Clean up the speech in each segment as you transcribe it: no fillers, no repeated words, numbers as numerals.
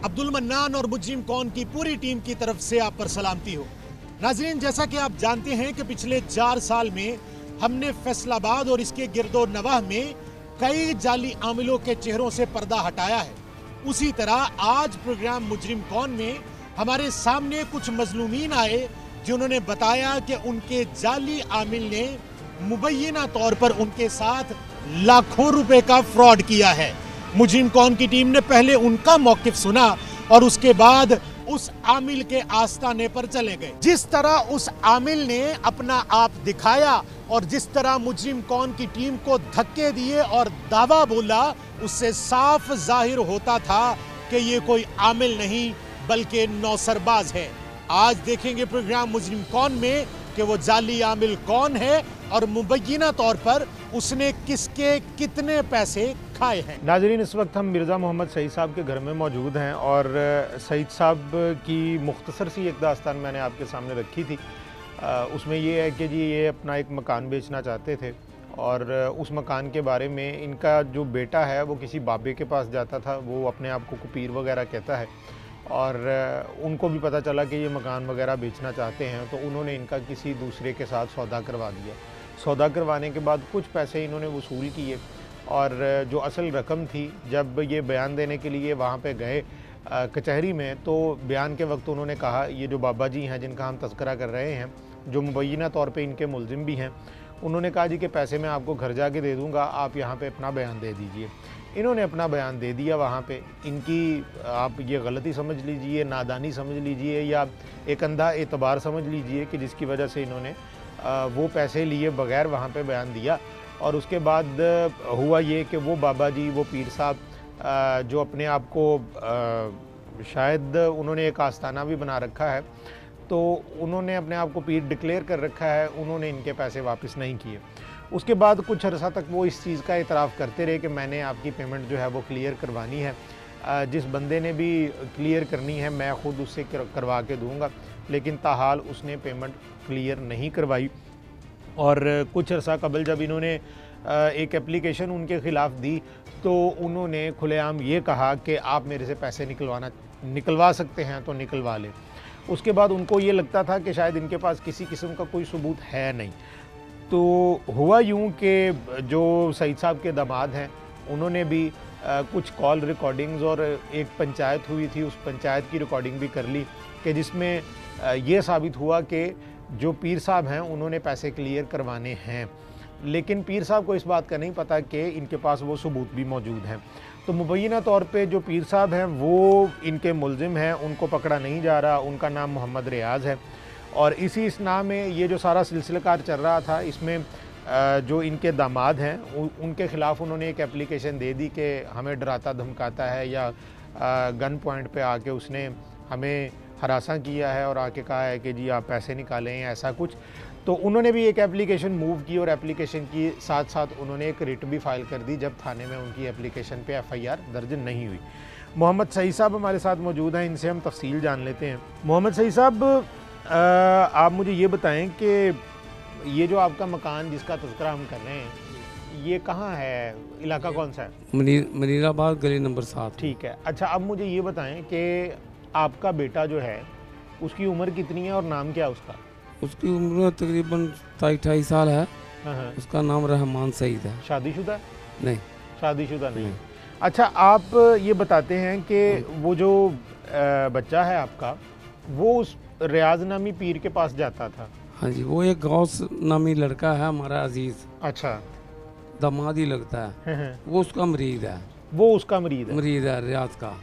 Abdul mannan और मुजरिम कौन की पूरी टीम की तरफ से आप पर सलामती हो। नाजरीन, जैसा कि आप जानते हैं कि पिछले 4 साल में हमने फैसलाबाद और इसके गिरदो नवाह में कई जाली आमिलों के चेहरों से पर्दा हटाया है। उसी तरह आज प्रोग्राम मुजरिम कौन में हमारे सामने कुछ मजलूमीन आए जिन्होंने बताया कि उनके जाली आमिल ने मुबैना तौर पर उनके साथ लाखों रुपए का फ्रॉड किया है। मुजरिम कौन की टीम ने पहले उनका मौकिफ सुना और उसके बाद उस आमिल के आस्ताने पर चले गए। जिस तरह उस आमिल ने अपना आप दिखाया और जिस तरह मुजरिम कौन की टीम को धक्के दिए और दावा बोला, उससे साफ जाहिर होता था कि ये कोई आमिल नहीं बल्कि नौसरबाज है। आज देखेंगे प्रोग्राम मुजरिम कौन में कि वो जाली आमिल कौन है और मुबैना तौर पर उसने किसके कितने पैसे खाए हैं। नाजरीन, इस वक्त हम मिर्ज़ा मोहम्मद सईद साहब के घर में मौजूद हैं और सईद साहब की मुख्तसर सी एक दास्तान मैंने आपके सामने रखी थी। उसमें ये है कि जी ये अपना एक मकान बेचना चाहते थे और उस मकान के बारे में इनका जो बेटा है वो किसी बाबे के पास जाता था, वो अपने आप को पीर वगैरह कहता है और उनको भी पता चला कि ये मकान वगैरह बेचना चाहते हैं, तो उन्होंने इनका किसी दूसरे के साथ सौदा करवा दिया। सौदा करवाने के बाद कुछ पैसे इन्होंने वसूल किए और जो असल रकम थी, जब ये बयान देने के लिए वहाँ पे गए कचहरी में, तो बयान के वक्त उन्होंने कहा, ये जो बाबा जी हैं जिनका हम तज़किरा कर रहे हैं, जो मुबैना तौर पे इनके मुलजिम भी हैं, उन्होंने कहा जी कि पैसे मैं आपको घर जाके दे दूँगा, आप यहाँ पे अपना बयान दे दीजिए। इन्होंने अपना बयान दे दिया वहाँ पे। इनकी आप ये गलती समझ लीजिए, नादानी समझ लीजिए या एक अंधा एतबार समझ लीजिए कि जिसकी वजह से इन्होंने वो पैसे लिए बगैर वहाँ पे बयान दिया। और उसके बाद हुआ ये कि वो बाबा जी, वो पीर साहब जो अपने आप को शायद उन्होंने एक आस्थाना भी बना रखा है, तो उन्होंने अपने आप को पीर डिक्लेयर कर रखा है, उन्होंने इनके पैसे वापस नहीं किए। उसके बाद कुछ अर्सा तक वो इस चीज़ का इतराफ़ करते रहे कि मैंने आपकी पेमेंट जो है वो क्लियर करवानी है, जिस बंदे ने भी क्लियर करनी है मैं ख़ुद उससे करवा के दूँगा, लेकिन ताहाल उसने पेमेंट क्लियर नहीं करवाई। और कुछ अर्सा कबल जब इन्होंने एक एप्लीकेशन उनके ख़िलाफ़ दी तो उन्होंने खुलेआम ये कहा कि आप मेरे से पैसे निकलवा सकते हैं तो निकलवा लें। उसके बाद उनको ये लगता था कि शायद इनके पास किसी किस्म का कोई सबूत है नहीं। तो हुआ यूँ कि जो सईद साहब के दामाद हैं उन्होंने भी कुछ कॉल रिकॉर्डिंग्स और एक पंचायत हुई थी, उस पंचायत की रिकॉर्डिंग भी कर ली कि जिसमें ये साबित हुआ कि जो पीर साहब हैं उन्होंने पैसे क्लियर करवाने हैं, लेकिन पीर साहब को इस बात का नहीं पता कि इनके पास वो सबूत भी मौजूद हैं। तो मुबैना तौर पे जो पीर साहब हैं वो इनके मुलजिम हैं, उनको पकड़ा नहीं जा रहा। उनका नाम मोहम्मद रियाज़ है और इसी इसना में ये जो सारा सिलसिलाकार चल रहा था, इसमें जो इनके दामाद हैं उनके ख़िलाफ़ उन्होंने एक एप्लीकेशन दे दी कि हमें डराता धमकाता है या गन पॉइंट पे आके उसने हमें हरासा किया है और आके कहा है कि जी आप पैसे निकालें या ऐसा कुछ। तो उन्होंने भी एक एप्लीकेशन मूव की और एप्लीकेशन की साथ साथ उन्होंने एक रिट भी फाइल कर दी जब थाने में उनकी एप्लीकेशन पे FIR दर्ज नहीं हुई। मोहम्मद सईद साहब हमारे साथ मौजूद हैं, इनसे हम तफसील जान लेते हैं। मोहम्मद सईद साहब, आप मुझे ये बताएं कि ये जो आपका मकान जिसका तज़किरा हम कर रहे हैं ये कहाँ है, इलाका कौन सा है? मनीराबाद, गली नंबर 7। ठीक है। अच्छा, अब मुझे ये बताएं कि आपका बेटा जो है उसकी उम्र कितनी है और नाम क्या है उसका? उसकी उम्र तकरीबन 28 साल है। हाँ। उसका नाम रहमान सईद है। शादीशुदा? नहीं, शादीशुदा नहीं। अच्छा, आप ये बताते हैं कि वो जो बच्चा है आपका वो उस रियाज नामी पीर के पास जाता था? हाँ जी, वो एक गौस नामी लड़का है हमारा अजीज। अच्छा, दामाद ही लगता है। वो उसका मरीज है। वो उसका मरीज है रियाज का।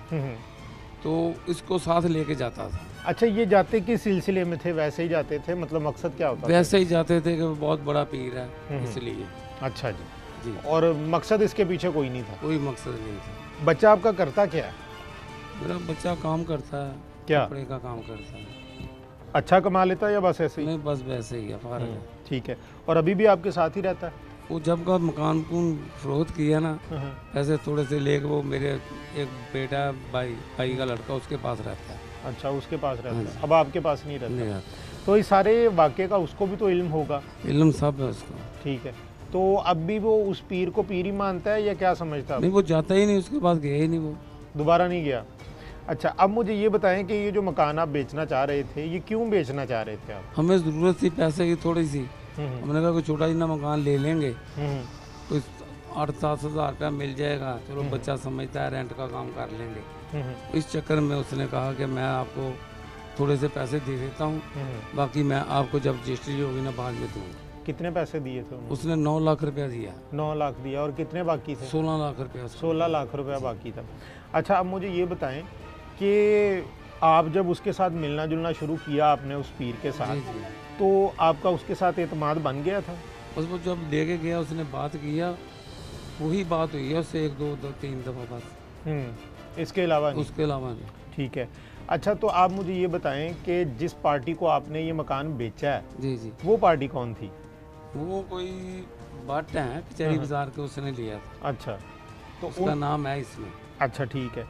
तो इसको साथ लेके जाता था। अच्छा, ये जाते किस सिलसिले में थे? वैसे ही जाते थे? मतलब मकसद क्या होता था? वैसे ही जाते थे कि वो बहुत बड़ा पीर है इसलिए। अच्छा जी जी। और मकसद इसके पीछे कोई नहीं था? कोई मकसद नहीं था। बच्चा आपका करता क्या है? मेरा बच्चा काम करता है, क्या कपड़े का काम करता है। अच्छा कमा लेता है या बस ऐसे ही? नहीं, बस वैसे ही है, फारग है। ठीक है। और अभी भी आपके साथ ही रहता है? वो जब का मकान को फरोख्त किया ना, ऐसे थोड़े से लेके वो मेरे एक बेटा भाई का लड़का उसके पास रहता है। अच्छा, उसके पास रहता है। अब आपके पास नहीं रहता? नहीं रहता। तो इस सारे वाक़े का उसको भी तो इल्म होगा? इल्म सब है उसको। ठीक है। तो अब भी वो उस पीर को पीर ही मानता है या क्या समझता है? नहीं, वो जाता ही नहीं, उसके पास गया ही नहीं, वो दोबारा नहीं गया। अच्छा, अब मुझे ये बताएं कि ये जो मकान आप बेचना चाह रहे थे, ये क्यों बेचना चाह रहे थे आप? हमें ज़रूरत थी पैसे की थोड़ी सी। हमने कहा कोई छोटा जितना मकान ले लेंगे, कोई 8-7 हज़ार रुपया मिल जाएगा, चलो बच्चा समझता है, रेंट का काम कर लेंगे। इस चक्कर में उसने कहा कि मैं आपको थोड़े से पैसे दे देता हूँ, बाकी मैं आपको जब रजिस्ट्री होगी ना बाद में दूँगा। कितने पैसे दिए थे उन्होंने? उसने 9 लाख रुपया दिया। 9 लाख दिया, और कितने बाकी थे? 16 लाख रुपया। 16 लाख रुपया बाकी था। अच्छा, अब मुझे ये बताएं कि आप जब उसके साथ मिलना जुलना शुरू किया आपने उस पीर के साथ, तो आपका उसके साथ एतमाद बन गया था? बस वो जब लेके गया उसने बात किया, वही बात हुई है उससे 1-2-3 दफ़ा बस। इसके अलावा नहीं? उसके अलावा नहीं। ठीक है। अच्छा, तो आप मुझे ये बताएं कि जिस पार्टी को आपने ये मकान बेचा है, जी जी, वो पार्टी कौन थी? वो कोई भट्ट है कचहरी बाजार के, उसने लिया था। अच्छा, तो उसका नाम है इसमें। अच्छा, ठीक है।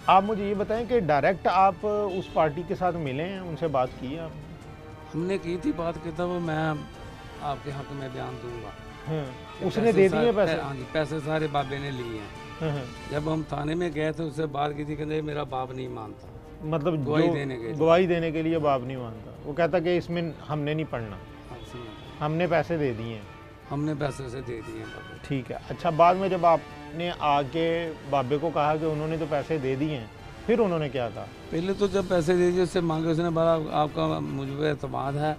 आप मुझे ये बताएं कि डायरेक्ट आप उस पार्टी के साथ मिले हैं, उनसे बात की है आपने? हमने की थी बात, कहता वो मैं आपके हक में बयान दूंगा। उसने दे दिए पैसे? हाँ जी, पैसे सारे बाबे ने लिए हैं। जब हम थाने में गए थे उससे बात की थी, कहते मेरा बाप नहीं मानता, मतलब गवाही देने के लिए बाप नहीं मानता। वो कहता कि इसमें हमने नहीं पढ़ना, हमने पैसे दे दिए हैं। हमने पैसे उसे दे दिए हैं। ठीक है। अच्छा, बाद में जब आपने आके बाबे को कहा कि उन्होंने तो पैसे दे दिए हैं, फिर उन्होंने क्या कहा? पहले तो जब पैसे दे दिए उससे मांगे, उसने बोला आपका मुझ पर एतमाद है।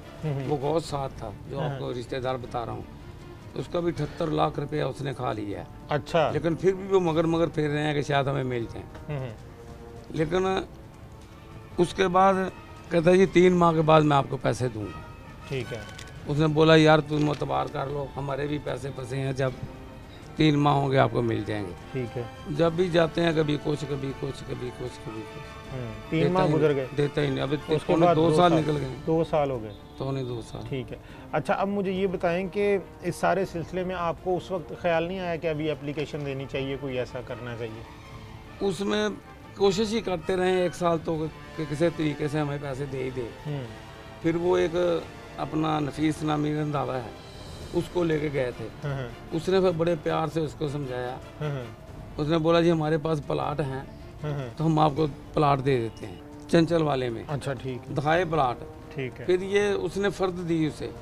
वो बहुत साथ था जो आपको रिश्तेदार बता रहा हूँ, उसका भी 78 लाख रुपया उसने खा लिया है। अच्छा। लेकिन फिर भी वो मगर फिर रहे हैं कि शायद हमें मिल जाए। लेकिन उसके बाद कहता जी 3 माह के बाद मैं आपको पैसे दूंगा। ठीक है। उसने बोला यार तुम मोतबार कर लो, हमारे भी पैसे फंसे हैं, जब 3 माह होंगे आपको मिल जाएंगे। ठीक है। जब भी जाते हैं कभी कुछ कभी कुछ कभी कुछ कभी कुछ। 3 माह गुजर गए, देता ही नहीं। अभी उसके बाद 2 साल निकल गए। 2 साल हो गए। 2 साल। ठीक है। अच्छा, अब मुझे ये बताएं कि इस सारे सिलसिले में आपको उस वक्त ख्याल नहीं आया कि अभी एप्लीकेशन देनी चाहिए, कोई ऐसा करना चाहिए? उसमें कोशिश ही करते रहे 1 साल तो कि किसी तरीके से हमें पैसे दे ही दे। फिर वो एक अपना नफीस नामी रंधावा है, उसको लेके गए थे। उसने फिर बड़े प्यार से उसको समझाया। उसने बोला जी हमारे पास प्लाट हैं, तो हम आपको प्लाट दे देते हैं चंचल वाले में। अच्छा, ठीक है। दिखाए प्लाट। ठीक है। फिर ये उसने फर्द दी उसे,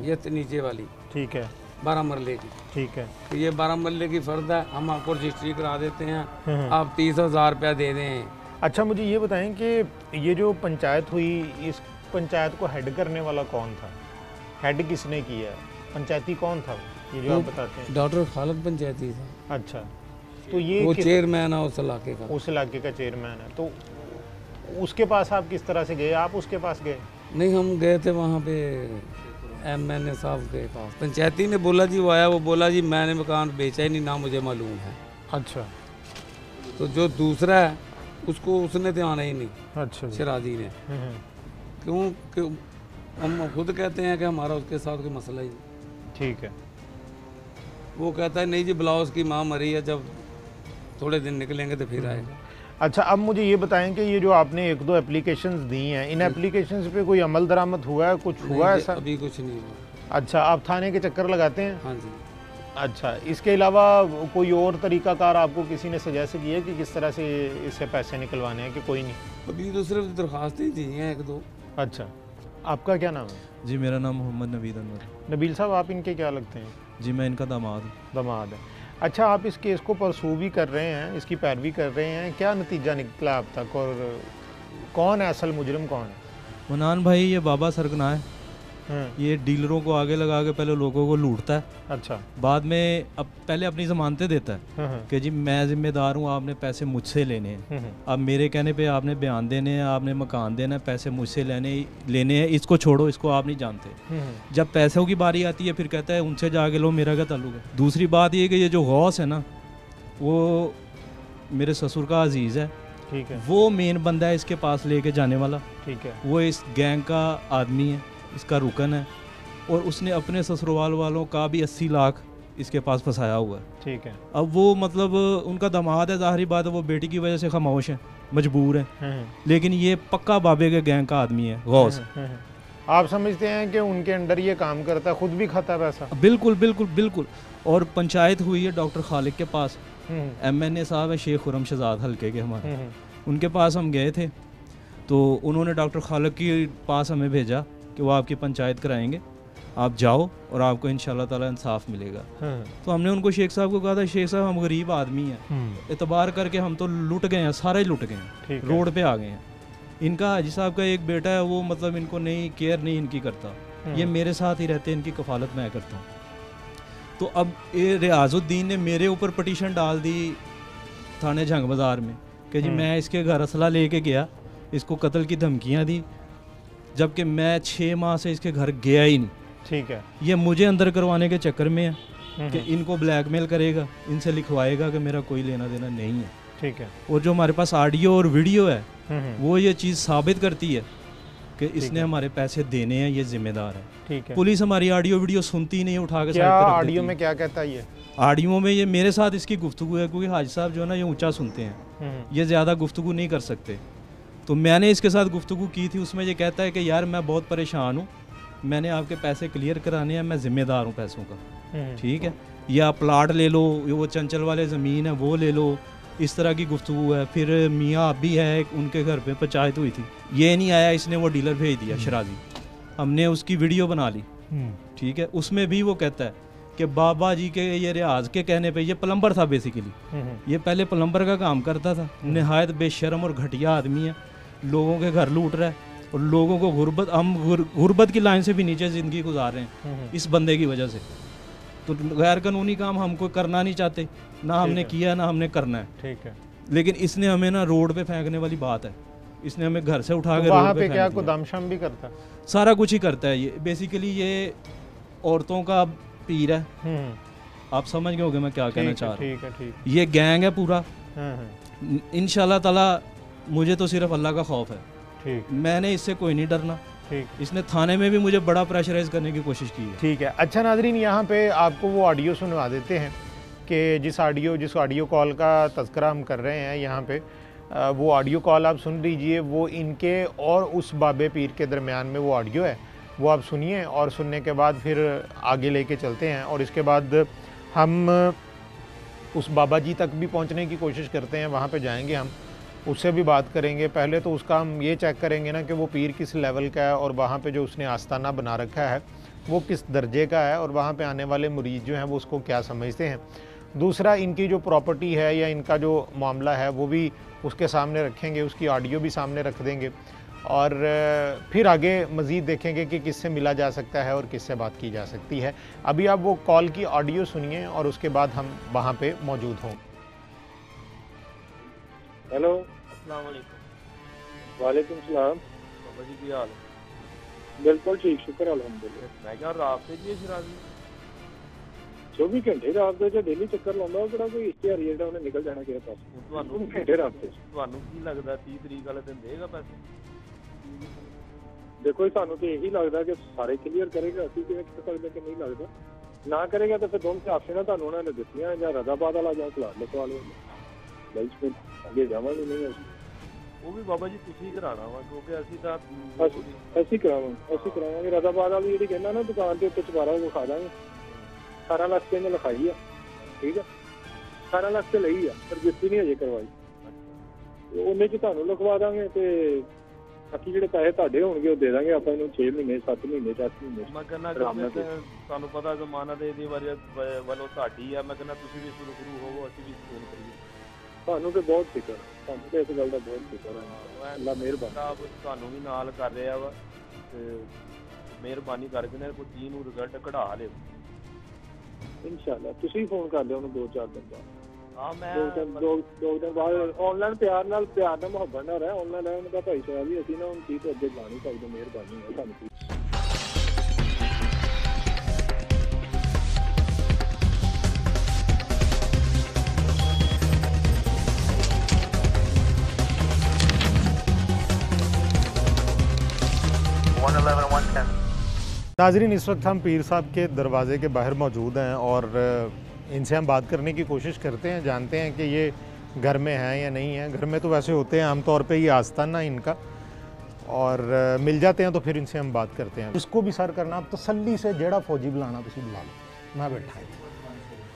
ये नीचे वाली। ठीक है। 12 मरले की। ठीक है। तो ये 12 मरले की फर्द है, हम आपको रजिस्ट्री करा देते हैं, आप 30,000 रुपया दे दें। अच्छा, मुझे ये बताएं कि ये जो पंचायत हुई, इस पंचायत को हेड करने वाला कौन था? हेड किसने किया? पंचायती कौन था ये जो आप बताते हैं? डॉक्टर खालिद पंचायती था। अच्छा, तो ये वो चेयरमैन है उस इलाके का। उस इलाके का चेयरमैन है। तो उसके पास आप किस तरह से गए? आप उसके पास गए? नहीं, हम गए थे वहाँ पे MNA साहब के पास। पंचायती ने बोला जी, वो आया, वो बोला जी मैंने मकान बेचा ही नहीं, ना मुझे मालूम है। अच्छा। तो जो दूसरा है उसको उसने तो आना ही नहीं। अच्छा। शराजी ने। क्यों हम खुद कहते हैं कि हमारा उसके साथ कोई मसला ही नहीं। ठीक है। वो कहता है नहीं जी बुलाओ, उसकी माँ मरी है, जब थोड़े दिन निकलेंगे तो फिर आएगा। अच्छा, अब मुझे ये बताएं कि ये जो आपने 1-2 एप्लीकेशंस दी हैं, इन एप्लीकेशंस पे कोई अमल दरामद हुआ है? कुछ हुआ ऐसा? अभी कुछ नहीं हुआ। अच्छा, आप थाने के चक्कर लगाते हैं? हाँ जी। अच्छा, इसके अलावा कोई और तरीकाकार आपको किसी ने सजेस्ट किया कि किस तरह से इससे पैसे निकलवाने हैं, कि कोई नहीं? अभी तो सिर्फ दरख्वास्तें दी हैं 1-2। अच्छा, आपका क्या नाम है? जी, मेरा नाम मोहम्मद नवीद अनवर। नबील साहब, आप इनके क्या लगते हैं? जी, मैं इनका दामाद हूँ। दामाद है। अच्छा, आप इस केस को परसू भी कर रहे हैं, इसकी पैरवी कर रहे हैं, क्या नतीजा निकला अब तक, और कौन है असल मुजरिम, कौन है? मनान भाई, ये बाबा सरगना है। ये डीलरों को आगे लगा के पहले लोगों को लूटता है। अच्छा। बाद में अब पहले अपनी ज़मानतें देता है कि जी मैं जिम्मेदार हूँ, आपने पैसे मुझसे लेने हैं। अब मेरे कहने पे आपने बयान देने हैं, आपने मकान देना है, पैसे मुझसे लेने हैं, इसको छोड़ो, इसको आप नहीं जानते। जब पैसों की बारी आती है फिर कहता है उनसे जाके लो, मेरा क्या ताल्लुक है। दूसरी बात ये कि ये जो गौस है ना, वो मेरे ससुर का अजीज़ है। ठीक है। वो मेन बंदा है इसके पास लेके जाने वाला। ठीक है। वो इस गैंग का आदमी है, इसका रुकन है, और उसने अपने ससुरवाल वालों का भी 80 लाख इसके पास फंसाया हुआ है। ठीक है। अब वो मतलब उनका दामाद है, ज़ाहिरी बात है वो बेटी की वजह से खामोश है, मजबूर है, लेकिन ये पक्का बाबे के गैंग का आदमी है गौस। आप समझते हैं कि उनके अंडर ये काम करता है, खुद भी खाता है पैसा? बिल्कुल बिल्कुल बिल्कुल। और पंचायत हुई है डॉक्टर खालिद के पास, MNA साहब है शेख खुरम शहजाद हल्के के हमारे। उनके पास हम गए थे तो उन्होंने डॉक्टर खालिक के पास हमें भेजा कि वो आपकी पंचायत कराएंगे, आप जाओ और आपको इंशाल्लाह ताला इंसाफ मिलेगा। तो हमने उनको शेख साहब को कहा था, शेख साहब हम गरीब आदमी हैं, एतबार करके हम तो लुट गए हैं, सारे लुट गए हैं, रोड पे आ गए हैं। इनका हाजी साहब का एक बेटा है, वो मतलब इनको नहीं केयर नहीं इनकी करता, ये मेरे साथ ही रहते हैं, इनकी कफालत मैं करता हूँ। तो अब ये रियाजुद्दीन ने मेरे ऊपर पटिशन डाल दी थाने जंग बाज़ार में कि जी मैं इसके घर असला लेके गया, इसको कत्ल की धमकियाँ दी, जबकि मैं 6 माह से इसके घर गया ही नहीं। ठीक है। ये मुझे अंदर करवाने के चक्कर में है कि इनको ब्लैकमेल करेगा, इनसे लिखवाएगा कि मेरा कोई लेना देना नहीं है। ठीक है। और जो हमारे पास ऑडियो और वीडियो है वो ये चीज़ साबित करती है कि इसने हमारे पैसे देने हैं, ये जिम्मेदार है। ठीक है। पुलिस हमारी ऑडियो वीडियो सुनती नहीं, उठा के क्या ऑडियो में क्या कहता है ये? ऑडियो में ये मेरे साथ इसकी गुफ्तगू है, क्योंकि हाजी साहब जो है ना ये ऊंचा सुनते हैं, ये ज़्यादा गुफ्तगू नहीं कर सकते। तो मैंने इसके साथ गुफ्तगू की थी, उसमें ये कहता है कि यार मैं बहुत परेशान हूँ, मैंने आपके पैसे क्लियर कराने हैं, मैं ज़िम्मेदार हूँ पैसों का, ठीक है, या प्लाट ले लो, वो चंचल वाले ज़मीन है वो ले लो, इस तरह की गुफ्तगू है। फिर मियाँ अभी है, उनके घर पे पंचायत हुई थी, ये नहीं आया, इसने वो डीलर भेज दिया शराबी, हमने उसकी वीडियो बना ली, ठीक है। उसमें भी वो कहता है कि बाबा जी के ये रियाज के कहने पे, ये प्लम्बर था बेसिकली, ये पहले प्लम्बर का काम करता था, नहायत बेशर्म और घटिया आदमी है, लोगों के घर लूट रहा है और लोगों को गुर्बत की लाइन से भी नीचे ज़िंदगी गुजार रहे हैं इस बंदे की वजह से। तो गैर कानूनी काम हमको करना नहीं चाहते, ना हमने किया ना हमने करना है, ठीक है। लेकिन इसने हमें ना रोड पे फेंकने वाली बात है, इसने हमें घर से उठा के वहाँ पे क्या गोदामशाम भी करता है, सारा कुछ ही करता है। ये बेसिकली ये औरतों का पीर है, आप समझ गए होंगे मैं क्या कहना चाह रहा हूँ। ये गैंग है पूरा, इंशाल्लाह ताला मुझे तो सिर्फ अल्लाह का खौफ है, ठीक, मैंने इससे कोई नहीं डरना, ठीक। इसने थाने में भी मुझे बड़ा प्रेशराइज करने की कोशिश की है, ठीक है। अच्छा नाज़रीन, यहाँ पे आपको वो ऑडियो सुनवा देते हैं कि जिस ऑडियो कॉल का तज़किरा हम कर रहे हैं यहाँ पे, वो ऑडियो कॉल आप सुन लीजिए, वो इनके और उस बाबे पीर के दरमियान में वो ऑडियो है, वो आप सुनिए और सुनने के बाद फिर आगे लेके चलते हैं और इसके बाद हम उस बाबा जी तक भी पहुँचने की कोशिश करते हैं, वहाँ पे जाएंगे, हम उससे भी बात करेंगे। पहले तो उसका हम ये चेक करेंगे ना कि वो पीर किस लेवल का है और वहाँ पे जो उसने आस्ताना बना रखा है वो किस दर्जे का है और वहाँ पे आने वाले मुरीद जो हैं वो उसको क्या समझते हैं। दूसरा, इनकी जो प्रॉपर्टी है या इनका जो मामला है वो भी उसके सामने रखेंगे, उसकी ऑडियो भी सामने रख देंगे और फिर आगे मज़ीद देखेंगे कि किससे मिला जा सकता है और किससे बात की जा सकती है। अभी आप वो कॉल की ऑडियो सुनिए और उसके बाद हम वहाँ पे मौजूद हों। हेलो, अस्सलाम वालेकुम। वालेकुम सलाम। बाबा जी की हाल है? बिल्कुल ठीक, शुक्र अल्हम्दुलिल्लाह। मैं क्या रात जी शराबी 24 घंटे रात ਦੇ ਡੇਲੀ ਚੱਕਰ ਲਾਉਂਦਾ, ਉਹ ਕਿਹੜਾ ਕੋਈ ਇਸ਼ਤਿਹਾਰ ਜਿਹੜਾ ਉਹਨੇ ਨਿਕਲ ਜਾਣਾ ਕਿਸੇ ਪਾਸੇ। ਤੁਹਾਨੂੰ ਘੰਟੇ ਰਾਤ ਤੇ ਤੁਹਾਨੂੰ ਕੀ ਲੱਗਦਾ 30 ਤਰੀਕ ਵਾਲੇ ਦਿਨ ਦੇਗਾ ਪੈਸੇ? ਦੇਖੋ ਜੀ, ਸਾਨੂੰ ਤੇ ਇਹੀ ਲੱਗਦਾ ਕਿ ਸਾਰੇ ਕਲੀਅਰ ਕਰੇਗਾ, ਅਸੀਂ ਕਿਵੇਂ ਕਹਿ ਸਕਦੇ ਕਿ ਨਹੀਂ ਲੱਗਦਾ। ਨਾ ਕਰੇਗਾ ਤਾਂ ਫਿਰ ਦੋਨੋਂ ਆਪਸ਼ਨਾਂ ਤੁਹਾਨੂੰ ਉਹਨਾਂ ਨੇ ਦਿੱਤੀਆਂ, ਜਾਂ ਰਜ਼ਾਬਾਦ ਵਾਲਾ ਜਾਂ ਕਲਾਸ ਲਿਖਵਾ ਲਓ, ਬਈ ਫਿਰ ਅੱਗੇ ਜਾਵਾਂਗੇ। ਨਹੀਂ ਅਸੀਂ ਉਹ ਵੀ ਬਾਬਾ ਜੀ ਤੁਸੀਂ ਕਰਾਣਾ ਵਾ, ਕਿਉਂਕਿ ਅਸੀਂ ਤਾਂ ਅਸੀਂ ਕਰਾਵਾਂਗੇ ਰਜ਼ਾਬਾਦ ਵਾਲੀ ਜਿਹੜੀ ਕਹਿੰਦਾ ਨਾ ਦੁਕਾਨ ਦੇ ਉੱਤੇ ਚੁਬਾਰਾ ਵਿਖਾ ਦਾਂਗੇ। 18 ਲੱਖ ਤੇ ਇਹਨੇ ਲਿਖਾਈ ਆ, ਠੀਕ ਆ, 18 ਲੱਖ ਤੇ ਲਈ ਆ, ਰਜਿਸਟਰੀ ਨਹੀਂ ਅਜੇ ਕਰਵਾਈ, ਉਹਨੇ ਚ ਤੁਹਾਨੂੰ ਲਿਖਵਾ ਦਾਂਗੇ ਤੇ ਬਾਕੀ ਜਿਹੜੇ ਪੈਸੇ ਤੁਹਾਡੇ ਹੋਣਗੇ ਉਹ ਦੇ ਦਾਂਗੇ ਆਪਾਂ ਇਹਨੂੰ 6 ਮਹੀਨੇ 7 ਮਹੀਨੇ 10 ਮਹੀਨੇ। ਮੈਂ ਕਹਿੰਦਾ ਤੁਹਾਨੂੰ ਪਤਾ ਜ਼ਮਾਨਤ ਇਹਦੀ ਵੱਲੋਂ ਤੁਹਾਡੀ ਆ, ਮੈਂ ਕਹਿੰਦਾ ਤੁਸੀਂ ਵੀ ਸ਼ੁਰੂ ਹੋਵੋ, ਅਸੀਂ ਵੀ ਫੋਨ ਕਰੀਏ। ਤੁਹਾਨੂੰ ਤੇ ਬਹੁਤ ਫਿਕਰ, ਤੁਹਾਨੂੰ ਤੇ ਇਸ ਗੱਲ ਦਾ ਬਹੁਤ ਫਿਕਰ ਹੈ, ਅੱਲਾ ਮਿਹਰਬਾਨੀ। ਤੁਹਾਨੂੰ ਵੀ ਨਾਲ ਕਰ ਰਿਹਾ ਵਾ ਤੇ ਮਿਹਰਬਾਨੀ ਕਰਕੇ ਨਾ ਕੋਈ ਚੀਜ਼ ਨੂੰ ਰਿਜ਼ਲਟ ਕਢਾ ਲਿਓ इंशाल्लाह। ਤੁਸੀਂ ਫੋਨ ਕਰ ਲਿਓ ਉਹਨੂੰ 2-4 ਦਿਨ ਬਾਅਦ। ਹਾਂ ਮੈਂ ਦੋ ਦਿਨ ਬਾਅਦ ਆਨਲਾਈਨ ਪਿਆਰ ਨਾਲ ਮੁਹੱਬਤ ਨਾਲ ਰਹਿ, ਆਨਲਾਈਨ ਰਹਿ ਉਹਨਾਂ ਦਾ ਭਾਈ ਸਾਹਿਬ ਵੀ ਅਸੀਂ ਨਾ ਹੁਣ ਚੀਜ਼ ਤੋਂ ਅੱਗੇ ਜਾ ਨਹੀਂ ਸਕਦੇ, ਮਿਹਰਬਾਨੀ ਹੈ ਤੁਹਾਨੂੰ। नाज़रीन, इस वक्त हम पीर साहब के दरवाज़े के बाहर मौजूद हैं और इनसे हम बात करने की कोशिश करते हैं, जानते हैं कि ये घर में हैं या नहीं है। घर में तो वैसे होते हैं आमतौर पे, ये आस्ताना इनका, और मिल जाते हैं तो फिर इनसे हम बात करते हैं। इसको भी सर करना, आप तसल्ली से जेड़ा फौजी बुलाना तुम बुला लो, मैं बैठा है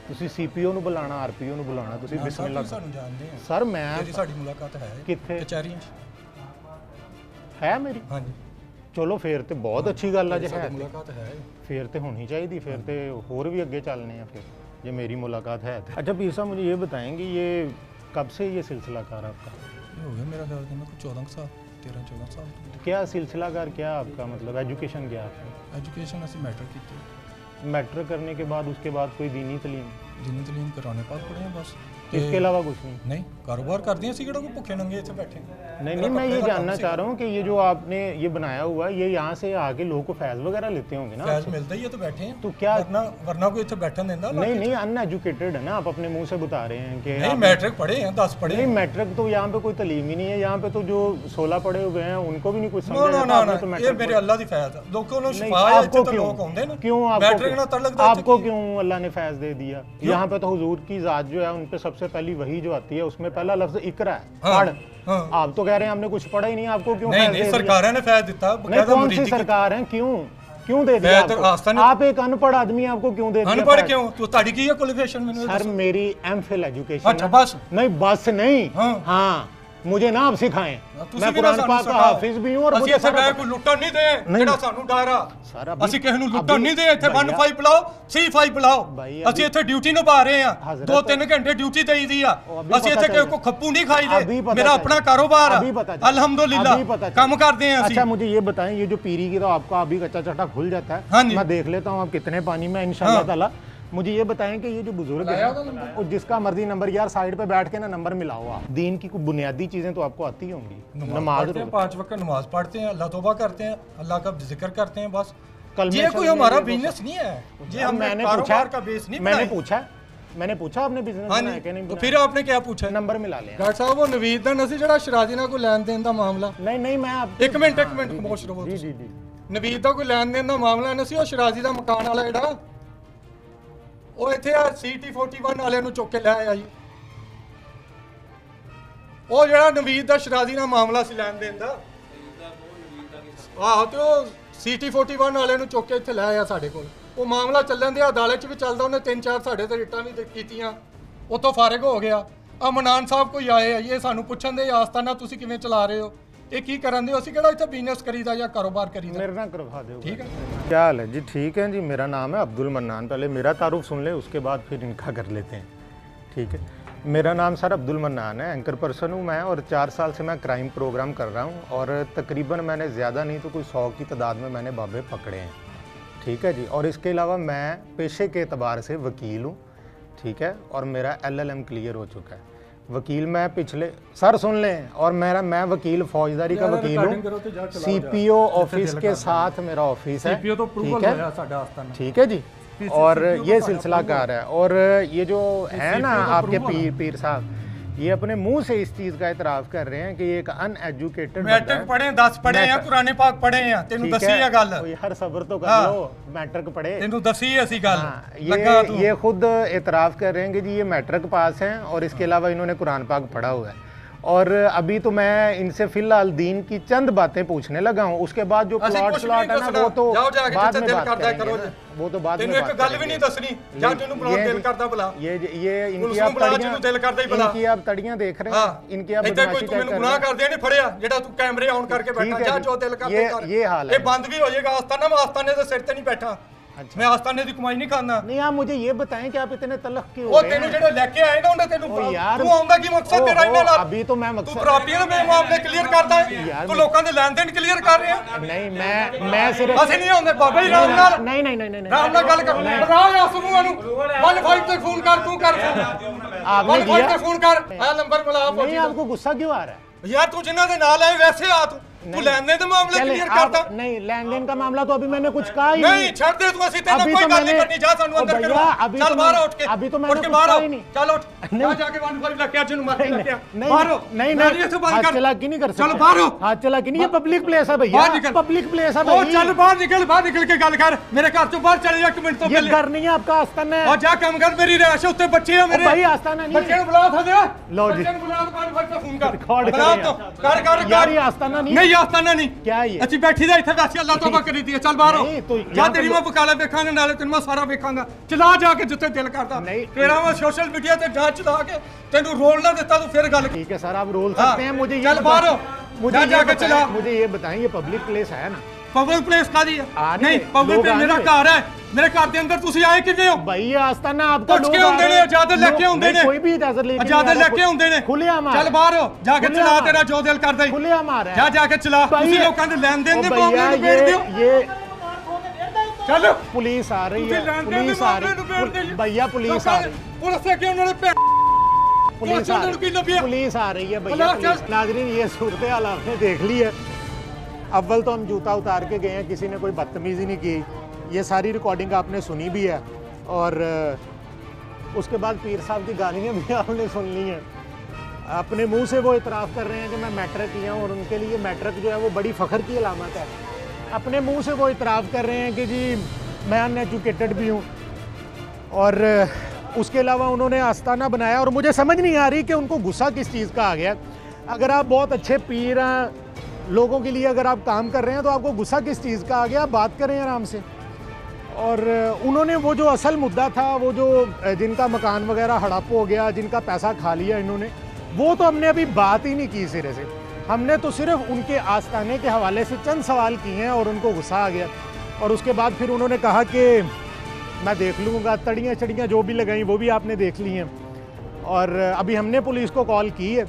ਤੁਸੀਂ ਸੀਪੀਓ ਨੂੰ ਬੁਲਾਣਾ, ਆਰਪੀਓ ਨੂੰ ਬੁਲਾਣਾ, ਤੁਸੀਂ ਬਿਸਮਿਲ੍ਲਾ ਸਾਨੂੰ ਜਾਣਦੇ ਆ ਸਰ। ਮੈਂ ਤੇਰੀ ਸਾਡੀ ਮੁਲਾਕਾਤ ਹੈ ਕਿੱਥੇ ਕਚਹਿਰੀਆਂ 'ਚ ਹੈ ਮੇਰੀ? ਹਾਂਜੀ ਚਲੋ ਫਿਰ ਤੇ ਬਹੁਤ ਅੱਛੀ ਗੱਲ ਆ ਜੇ ਹੈ ਸਾਡੀ ਤੇ। ਮੁਲਾਕਾਤ ਹੈ फिर तो होनी चाहिए थी, फिर तो और भी अगे चलने हैं। फिर ये मेरी मुलाकात है। अच्छा पीर साहब मुझे ये बताएंगे ये कब से ये सिलसिलाकार आपका? ये हो गया मेरा ख्याल कि मैं कुछ 14 साल 13-14 साल क्या सिलसिलाकार, क्या आपका मतलब एजुकेशन क्या आपकी? एजुकेशन असं मैट्रिक की मैट्रिक करने के बाद उसके बाद कोई दीनी तलीम? जिन्नी तलीम कराने पास पढ़े हैं बस। इसके अलावा कुछ नहीं? नहीं कारोबार करते हैं, किहड़ा कोई भुखे नंगे इत्थे बैठे नहीं, मैं ये जानना चाह रहा हूँ कि ये जो आपने ये बनाया हुआ है, ये यहाँ से आके लोगों को फैज़ वगैरह लेते होंगे ना? फैज़ मिलता ही है तो बैठे हैं। तो क्या वरना कोई इत्थे बैठन देंदा? नहीं अनएजुकेटेड है ना आप, अपने मुंह से बता रहे हैं कि नहीं मैट्रिक पढ़े हैं, 10 पढ़े। नहीं मैट्रिक तो यहाँ पे कोई तलीम ही नहीं है। यहाँ पे तो जो 16 पढ़े हुए हैं उनको भी नहीं कुछ समझा जाता। आपने तो ये मेरे अल्लाह दी फैज़ है। लोगों को शिफा है, इत्थे तो लोग आउंदे ना। क्यों मैट्रिक ना तलक आपको क्यों अल्लाह ने फैज़ दे दिया? यहाँ पे तो हुजूर की ज़ात जो है उन पे सबसे पहली वही जो आती है उसमें पहला लफ्ज़ इकरा है, पढ़। आप तो कह रहे हैं हमने कुछ पढ़ा ही नहीं, आपको क्यों? नहीं सरकार ने फैज़ दिता। नहीं कौन सी सरकार है, क्यों दे दिया आपको? आप एक अनपढ़ आदमी, आपको क्यों दे दिया? अनपढ़ क्यों? तो ताड़ी की है क्वालिफिकेशन मैंने? सर मेरी एमफिल एजुकेशन। अच्छा बस? नहीं बस नहीं, हाँ मुझे ना आप सिखाएं। मैं कुरान पाक का हाफिज भी हूं और मुझे सारा कोई लुट्टा नहीं दे जेड़ा सानू डरा। ਅਸੀਂ ਕਿਸੇ ਨੂੰ ਲੁੱਟਣ ਨਹੀਂ ਦੇ। ਇੱਥੇ 1-5 ਬੁਲਾਓ, 3-5 ਬੁਲਾਓ। ਅਸੀਂ ਇੱਥੇ ਡਿਊਟੀ ਨਿਭਾ ਰਹੇ ਆ, 2-3 ਘੰਟੇ ਡਿਊਟੀ ਦੇਈਦੀ ਆ। ਅਸੀਂ ਇੱਥੇ ਕਿਸੇ ਕੋ ਖੱਪੂ ਨਹੀਂ ਖਾਈਦੇ। ਮੇਰਾ ਆਪਣਾ ਕਾਰੋਬਾਰ ਆ, अल्हम्दुलिल्लाह काम करते हैं। अच्छा मुझे ये बताएं, ये जो पीरी की तो आपका अभी कच्चा चट्टा खुल जाता है, मैं देख लेता हूँ आप कितने पानी में इंशाअल्लाह ताला। मुझे ये बताएं कि ये जो बुजुर्ग है और जिसका मर्जी नंबर यार साइड पे बैठ के ना नंबर मिलाओ आप। दीन की कुछ बुनियादी चीजें तो आपको आती होंगी। नमाज पढ़ते हैं, 5 वक्त नमाज पढ़ते हैं, अल्लाह तौबा करते हैं, अल्लाह का जिक्र करते हैं बस। ये कोई हमारा बिजनेस नहीं है, ये हम कारोबार का बेस नहीं। मैंने पूछा आपने बिजनेस बनाया कि नहीं? तो फिर आपने क्या पूछा? नंबर मिला लिया डॉक्टर साहब। वो नवीद दा नसी जेड़ा शराजी ना कोई लेन देन दा मामला। नहीं मैं आप एक मिनट खामोश रहो। जी नवीद दा कोई लेन देन दा मामला नसी। ਉਹ ਸ਼ਰਾਜ਼ੀ ਦਾ ਮਕਾਨ ਵਾਲਾ ਜਿਹੜਾ ਉਹ ਇੱਥੇ ਆ CT 41 ਵਾਲਿਆਂ ਨੂੰ ਚੁੱਕ ਕੇ ਲੈ ਆਇਆ ਜੀ। ਉਹ ਜਿਹੜਾ ਨਵੀਦ ਦਾ ਸ਼ਰਾਜ਼ੀ ਨਾਲ ਮਾਮਲਾ ਸੀ ਲੈਣ ਦੇਣ ਦਾ, ਆਹੋ ਤੇ ਉਹ CT 41 ਵਾਲਿਆਂ ਨੂੰ ਚੁੱਕ ਕੇ ਇੱਥੇ ਲੈ ਆਇਆ ਸਾਡੇ ਕੋਲ। ਉਹ ਮਾਮਲਾ ਚੱਲਣ ਦੇ ਅਦਾਲਤ 'ਚ ਵੀ ਚੱਲਦਾ। ਉਹਨੇ 3-4 ਸਾਡੇ ਤੇ ਰਿਟਾਂ ਵੀ ਕੀਤੀਆਂ, ਉਤੋਂ ਫਾਰਿਗ ਹੋ ਗਿਆ। ਆ ਮਨਾਨ ਸਾਹਿਬ ਕੋਈ ਆਏ ਆ, ਇਹ ਸਾਨੂੰ ਪੁੱਛਣ ਦੇ ਆਸਤਾਨਾ ਤੁਸੀਂ ਕਿਵੇਂ ਚਲਾ ਰਹੇ ਹੋ, ये की करन दे? ਅਸੀਂ ਕਿਹੜਾ ਇੱਥੇ ਬਿਜ਼ਨਸ ਕਰੀਦਾ ਜਾਂ ਕਾਰੋਬਾਰ ਕਰੀਦਾ? मेरे ना करवा दो। ठीक है क्या हाल है जी? ठीक है जी। मेरा नाम है अब्दुल मन्नान। पहले मेरा तारुफ सुन ले, उसके बाद फिर इनका कर लेते हैं। ठीक है, मेरा नाम सर अब्दुल मन्नान है, एंकर पर्सन हूँ मैं और 4 साल से मैं क्राइम प्रोग्राम कर रहा हूँ और तकरीबन मैंने ज़्यादा नहीं तो कोई 100 की तादाद में मैंने बाबे पकड़े हैं। ठीक है जी। और इसके अलावा मैं पेशे के एतबार से वकील हूँ। ठीक है, और मेरा LLM क्लियर हो चुका है। वकील मैं पिछले सर सुन लें, और मैं वकील फौजदारी का वकील हूँ। CPO ऑफिस के साथ मेरा ऑफिस है। ठीक है, ठीक है जी। और ये सिलसिलाकार है। और ये जो है ना आपके पीर साहब, ये अपने मुंह से इस चीज का इतराफ कर रहे हैं कि ये एक अनएजुकेटेड मैट्रिक पढ़े, 10 पढ़े हैं, कुरान पाक पढ़े हैं। तेनू दसी है गल, हर सब्र तो कर लो। मैट्रिक पढ़े, तेनू दसी ऐसी गल। ये खुद इतराफ कर रहे हैं कि जी ये मैट्रिक पास हैं और इसके अलावा इन्होंने कुरान पाक पढ़ा हुआ है। और अभी तो मैं इनसे फिलहाल दीन की चंद बातें पूछने लगा हूँ। उसके बाद जो प्लॉट है ना वो तो बाद में बात करेंगे, वो तो बाद में एक गल भी नहीं दसनी। जा तेनू बुला दिल करदा बुला। ये इनकी आप तड़ियां देख रहे हैं, इनकी आप बदमाशी कर रहे हैं। गुनाह करदे नहीं फड़िया जेड़ा तू कैमरे ऑन करके बैठा। जा जो दिल करदा कर। ये हाल है। ये बंद भी हो जाएगा। आस्ताने दे सिर ते नहीं बैठा। अच्छा। मैं आस्ताने दी कमाई नहीं खाना। नहीं आप मुझे ये बताएं कि आप इतने तलख क्यों हो? तेनू जेड़े लेके आए ना उन्हें तेनू तू आउंदा की मकसद तेरा इन्हां नाल? अभी तो मैं मकसद तू प्रॉपर्टी दे मामले क्लियर करदा है, तू लोकां दे लेन देन क्लियर कर रहा है। नहीं मैं सिर्फ ਅਸੀਂ ਨਹੀਂ ਆਉਂਦੇ ਬਾਬਾ ਜੀ ਰਾਮ ਨਾਲ। नहीं ਰਾਮ ਨਾਲ ਗੱਲ ਕਰ। ਰਾਜ ਆਸਮੂਆਂ ਨੂੰ 15 ਤੇ ਫੋਨ कर, तू कर आपने किया ਤੇ ਫੋਨ कर। ਆ ਨੰਬਰ ਮਿਲਾ। नहीं आपको गुस्सा क्यों आ रहा है? यार तू जिन्हां दे नाल आए वैसे आ, तू लेन देन दे मामले क्लियर करदा नहीं। लेन देन का मामला तो अभी मैंने कुछ कहा ही नहीं। छोड़ दे तू, ਅਸੀਂ तेरे कोई गल नहीं करनी। जा सानू अंदर करो। चल बाहर उठ के। अभी तो मैंने उठ के बाहर ही नहीं। चल उठ। जा जाके 15 लग के जिन्नू मार के लग गया। बाहर हो। नहीं हाथ चला की नहीं कर सकते। चल बाहर हो। हाथ चला की नहीं, ये पब्लिक प्लेस है भैया, पब्लिक प्लेस है भाई। चल बाहर निकल के गल कर। मेरे घर से बाहर चले जा। 1 मिनट तो ये घर नहीं है आपका, आस्ताना है। और जा काम कर। मेरी रैश उत्ते बच्चे हैं मेरे भाई, आस्ताना नहीं। बच्चे बुला था दे। लो जी, बच्चे बुला तो 15 फोन कर। रिकॉर्ड कर यार ये आस्ताना नहीं। नहीं ਕੋਈ ਆਸਤਾਨਾ ਨਹੀਂ क्या ये ਅਸੀਂ ਬੈਠੀ ਦਾ ਇੱਥੇ ਵੈਸੇ ਅੱਲਾਹ ਤੋਬਾ ਕਰੀ ਦੀ ਚੱਲ ਬਾਹਰ ਨਹੀਂ, ਤੂੰ ਜਾਂ यहाँ ਤੇਰੀ पे ਮੈਂ ਬਕਾਲਾ ਵੇਖਾਂਗੇ ਨਾਲੇ ਤੈਨੂੰ ਮੈਂ ਸਾਰਾ ਵੇਖਾਂਗਾ ਚਲਾ ਜਾ ਕੇ ਜਿੱਥੇ ਦਿਲ ਕਰਦਾ ਨਹੀਂ। ਤੇਰਾ ਮੈਂ ਸੋਸ਼ਲ ਮੀਡੀਆ ਤੇ ਜਾ ਚਲਾ के ਤੈਨੂੰ ਰੋਲ ਨਾ ਦਿੱਤਾ ਤੂੰ ਫਿਰ ਗੱਲ ठीक है सर आप रोल हाँ, सकते हैं मुझे ये चल बता- बाहर हो, मुझे जा ये जाके बताएं- चला। मुझे ये बताएं ये पब्लिक प्लेस है ना ਪਬਲਿਕ ਪਲੇਸ ਕਾਦੀ ਹੈ ਆਣੇ, ਨਹੀਂ ਪਬਲਿਕ ਲੋਕ ਪਲੇਸ ਮੇਰਾ ਆਣੇ। ਘਰ ਹੈ ਮੇਰੇ ਘਰ ਦੇ ਅੰਦਰ ਤੁਸੀਂ ਆਏ ਕਿਵੇਂ ਹੋ भाई ये आस्ताना आपका ਪੁੱਛ लोग ਕੇ आ ਹੁੰਦੇ रहे ਨੇ हैं। ਇਜਾਜ਼ਤ ਲੈ ਕੇ ਹੁੰਦੇ नहीं, ਨੇ कोई भी इजाजत लेके ਇਜਾਜ਼ਤ नहीं आ ਲੈ रहा, ਕੇ ਹੁੰਦੇ ਨੇ खुलेआम आ ਚੱਲ रहा है। ਬਾਹਰ ਹੋ ਜਾ ਕੇ खुलेआम ਚਲਾ आ रहा ਤੇਰਾ ਜੋ दिल करदा ਹੀ खुलेआम आ रहा है ਜਾ के चला भाई ਤੁਸੀਂ ये- ਲੋਕਾਂ ਦੇ ਲੈਣ ਦੇਣ ओ ਦੇ भैया ਮਾਮਲੇ ਨੂੰ ਵੇੜ ਦਿਓ ये ਚੱਲ पुलिस आ रही ਤੁਸੀਂ है ਲੈਣ ਦੇਣ ਦੇ पुलिस आ ਮਾਮਲੇ ਨੂੰ ਵੇੜ रही ਦਿਓ भैया पुलिस आ रही ਪੁਲਿਸ से ਕਿ ਉਹਨਾਂ ਨੇ पुलिस आ लड़की लगी है। पुलिस आ रही है भैया अल्लाह पुलिस। चल। नाजरीन ये सूरत हाल आपने देख ली है अव्वल तो हम जूता उतार के गए हैं किसी ने कोई बदतमीज़ी नहीं की ये सारी रिकॉर्डिंग आपने सुनी भी है और उसके बाद पीर साहब की गालियाँ भी आपने सुन ली हैं अपने मुंह से वो इतराफ़ कर रहे हैं कि मैं मैट्रिक किया हूँ और उनके लिए मैट्रिक जो है वो बड़ी फ़ख्र की अलामत है अपने मुंह से वो इतराफ़ कर रहे हैं कि जी मैं अनएजुकेटेड भी हूँ और उसके अलावा उन्होंने आस्ताना बनाया और मुझे समझ नहीं आ रही कि उनको गुस्सा किस चीज़ का आ गया। अगर आप बहुत अच्छे पीर हैं लोगों के लिए अगर आप काम कर रहे हैं तो आपको गुस्सा किस चीज़ का आ गया, आप बात करें आराम से। और उन्होंने वो जो असल मुद्दा था वो जो जिनका मकान वगैरह हड़प हो गया, जिनका पैसा खा लिया इन्होंने, वो तो हमने अभी बात ही नहीं की सिरे से। हमने तो सिर्फ उनके आस्ताने के हवाले से चंद सवाल किए हैं और उनको गुस्सा आ गया और उसके बाद फिर उन्होंने कहा कि मैं देख लूँगा, तड़ियाँ चड़ियाँ जो भी लगाई वो भी आपने देख ली हैं। और अभी हमने पुलिस को कॉल की है,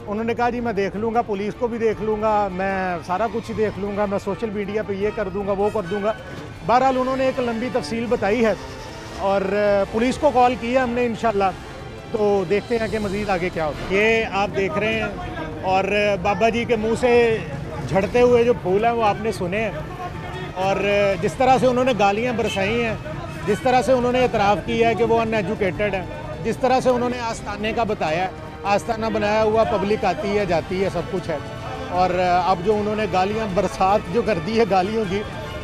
उन्होंने कहा जी मैं देख लूँगा, पुलिस को भी देख लूँगा, मैं सारा कुछ ही देख लूँगा, मैं सोशल मीडिया पे ये कर दूँगा वो कर दूँगा। बहरहाल उन्होंने एक लंबी तफसील बताई है और पुलिस को कॉल किया हमने इंशाल्लाह, तो देखते हैं कि मज़ीद आगे क्या होता है। ये आप देख रहे हैं और बाबा जी के मुँह से झड़ते हुए जो फूल हैं वो आपने सुने हैं और जिस तरह से उन्होंने गालियाँ बरसाई हैं, जिस तरह से उन्होंने इतराफ़ किया है कि वो अनएजुकेटेड है, जिस तरह से उन्होंने आस्ताने का बताया है, आस्ताना बनाया हुआ पब्लिक आती है जाती है सब कुछ है। और अब जो उन्होंने गालियाँ बरसात जो कर दी है गालियों की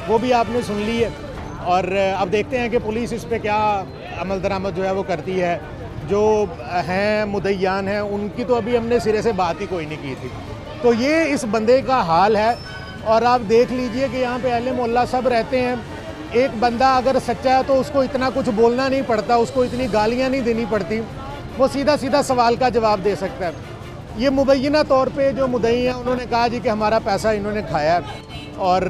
वो भी आपने सुन ली है और अब देखते हैं कि पुलिस इस पर क्या अमल दरामद जो है वो करती है। जो हैं मुद्दईयान हैं उनकी तो अभी हमने सिरे से बात ही कोई नहीं की थी। तो ये इस बंदे का हाल है और आप देख लीजिए कि यहाँ पे अहले मोहल्ला सब रहते हैं। एक बंदा अगर सच्चा है तो उसको इतना कुछ बोलना नहीं पड़ता, उसको इतनी गालियाँ नहीं देनी पड़ती, वो सीधा सीधा सवाल का जवाब दे सकता है। ये मुबैना तौर पे जो मुद्दई हैं उन्होंने कहा जी कि हमारा पैसा इन्होंने खाया है और